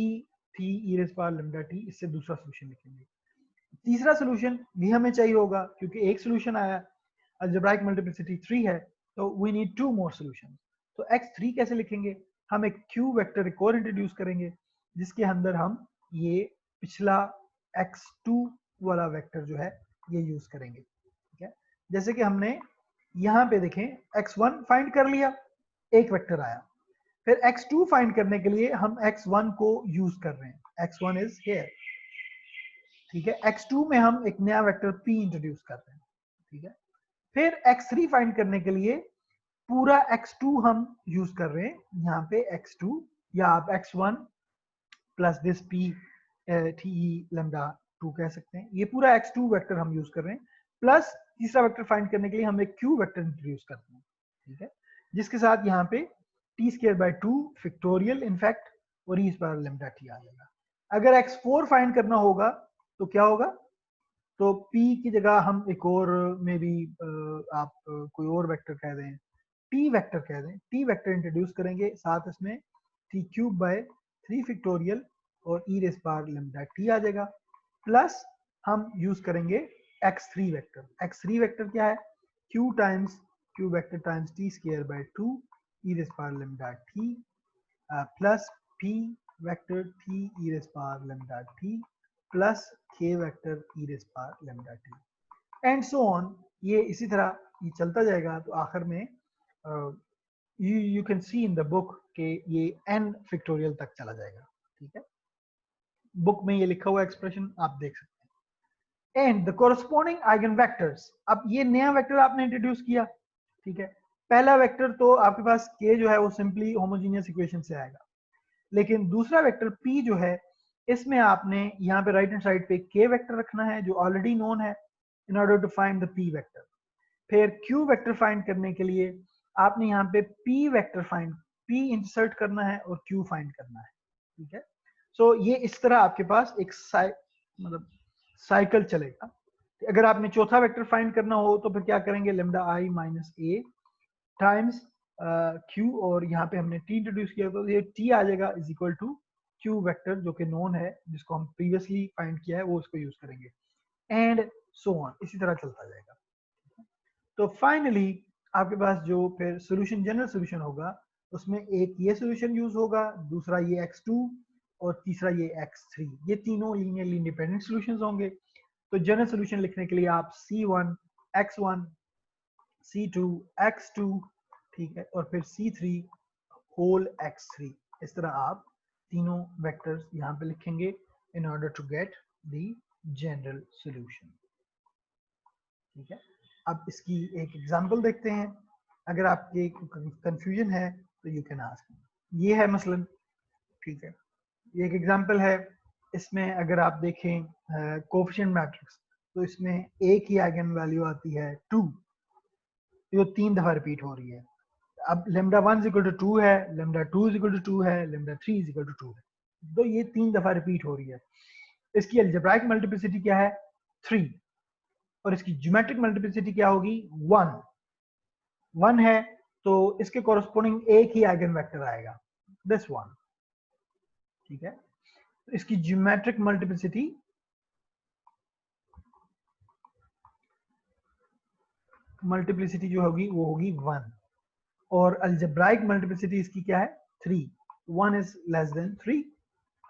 t e raised power lambda t, इससे दूसरा सॉल्यूशन लिखेंगे. तीसरा सॉल्यूशन भी हमें चाहिए होगा, क्योंकि एक सॉल्यूशन आया, अलजेब्राइक मल्टीप्लिसिटी 3 है, तो वी नीड 2 मोर सॉल्यूशंस. तो x3 कैसे लिखेंगे? हम एक q वेक्टर एक और इंट्रोड्यूस करेंगे, जिसके अंदर हम ये पिछला x2 वाला वेक्टर जो है ये यूज करेंगे. ठीक है, जैसे कि हमने यहाँ पे देखें x1 फाइंड कर लिया, एक वेक्टर आया, फिर x2 फाइंड करने के लिए हम x1 को यूज कर रहे हैं, x1 इज हियर. ठीक है, x2 में हम एक नया वेक्टर p इंट्रोड्यूस कर रहे हैं. ठीक है, फिर x3 फाइंड करने के लिए पूरा x2 हम यूज कर रहे हैं, यहाँ पे x2 या आप x1 plus this p T lambda 2 कह सकते हैं। ये पूरा x2 वेक्टर हम यूज कर रहे हैं, प्लस तीसरा वेक्टर फाइंड करने के लिए हम एक q वेक्टर इंट्रोड्यूस करते हैं, ठीक है, जिसके साथ यहाँ पे t²/2 फैक्टोरियल इनफैक्ट और e स्क्वायर लैम्डा t आ जाएगा। अगर x4 फाइंड करना होगा तो क्या होगा, तो p की जगह हम एक और में भी आप कोई और वेक्टर कह दें, t वेक्टर कह दें, t वेक्टर इंट्रोड्यूस करेंगे, साथ इसमें t³ फैक्टोरियल और e raise power lambda t आ जाएगा, प्लस हम यूज करेंगे x3 वेक्टर। x3 वेक्टर क्या है, q times q vector times t²/2 e raise power lambda t plus p vector t e raise power lambda t plus k vector e raise power lambda t and so on. ये इसी तरह ये चलता जाएगा, तो आखिर में you can see in the book कि ये n फैक्टोरियल तक चला जाएगा, ठीक है, बुक में ये लिखा हुआ एक्सप्रेशन आप देख सकते हैं। And the corresponding eigen vectors, अब ये नया वेक्टर आपने इंट्रोड्यूस किया, ठीक है, पहला वेक्टर तो आपके पास k जो है वो सिंपली होमोजेनियस इक्वेशन से आएगा, लेकिन दूसरा वेक्टर p जो है इसमें आपने यहाँ पे राइट हैंड साइड पे k वेक्टर रखना है जो ऑलरेडी नोन है in order to find the p vector. फिर q वेक्टर फाइंड करने के लिए आपने यहाँ पे p vector find p insert करना है और q फाइंड करना है, ठीक है। सो ये इस तरह आपके पास एक मतलब साइकिल चलेगा। अगर आपने चौथा वेक्टर फाइंड करना हो तो फिर क्या करेंगे, lambda i minus a times q, और यहाँ पे हमने t इंट्रोड्यूस किया तो ये t आ जाएगा is equal to q vector जो कि नोन है, जिसको हम प्रीवियसली फाइंड किया है वो उसको यूज करेंगे, एंड सो ऑन, इसी तरह चलता जाएगा। तो फाइनली आपके पास जो फिर सोल्यूशन, जनरल सोल्यूशन होगा, उसमें एक ये सोल्यूशन यूज होगा, दूसरा ये x2 और तीसरा ये x3, ये तीनों लीनियरली इंडिपेंडेंट सॉल्यूशंस होंगे। तो जनरल सोल्यूशन लिखने के लिए आप c1 x1 c2 x2, ठीक है, और फिर c3 होल x3, इस तरह आप तीनों वेक्टर्स यहाँ पे लिखेंगे in order to get the general solution, ठीक है। अब इसकी एक एग्जांपल देखते हैं, अगर आपके कंफ्यूजन है तो यू कैन आस्क। ये है मसलन, ठीक है, ये एक एग्जांपल है, इसमें अगर आप देखें कोएफिशिएंट मैट्रिक्स, तो इसमें एक ही आइगन वैल्यू आती है 2, जो 3 दफा रिपीट हो रही है। अब लैम्डा 1 इज इक्वल टू 2 है, लैम्डा 2 इज इक्वल टू 2 है, लैम्डा 3 इज इक्वल टू 2 है, तो ये 3 दफा रिपीट हो रही है। इसकी अलजेब्राइक मल्टीप्लिसिटी क्या है, 3, और इसकी ज्योमेट्रिक मल्टीप्लिसिटी क्या होगी, 1 है, तो इसके कॉरस्पॉन्डिंग एक ही आइगन वेक्टर आएगा, दिस वन, ठीक है। तो इसकी ज्योमेट्रिक मल्टीप्लिसिटी जो होगी वो होगी 1, और अलजेब्राइक मल्टीप्लिसिटी इसकी क्या है, 3, 1 is less than 3,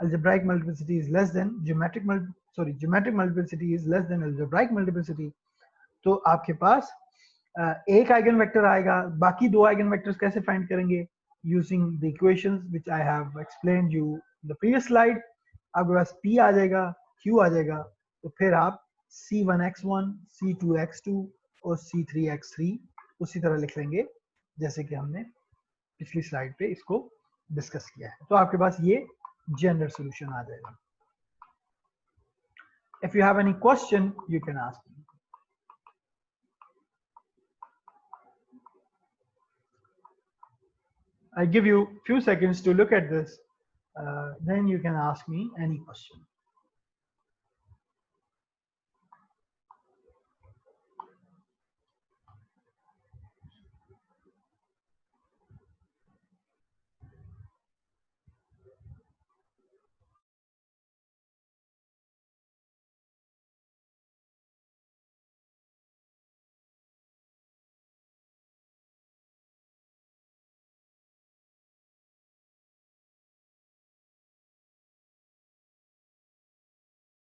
algebraic multiplicity is less than geometric multiplicity is less than algebraic multiplicity। तो आपके पास एक आइगन वेक्टर आएगा, बाकी दो आइगन वेक्टर्स कैसे फाइंड करेंगे, using the equations which I have explained you the previous slide. आपके पास p आ जाएगा, q आ जाएगा, तो फिर आप c1x1 c2x2 और c3x3 उसी तरह लिख लेंगे जैसे कि हमने पिछली स्लाइड पे इसको डिस्कस किया है। तो आपके पास ये जनरल सॉल्यूशन आ जाएगा। If you have any question, you can ask me. I give you few seconds to look at this, then you can ask me any question.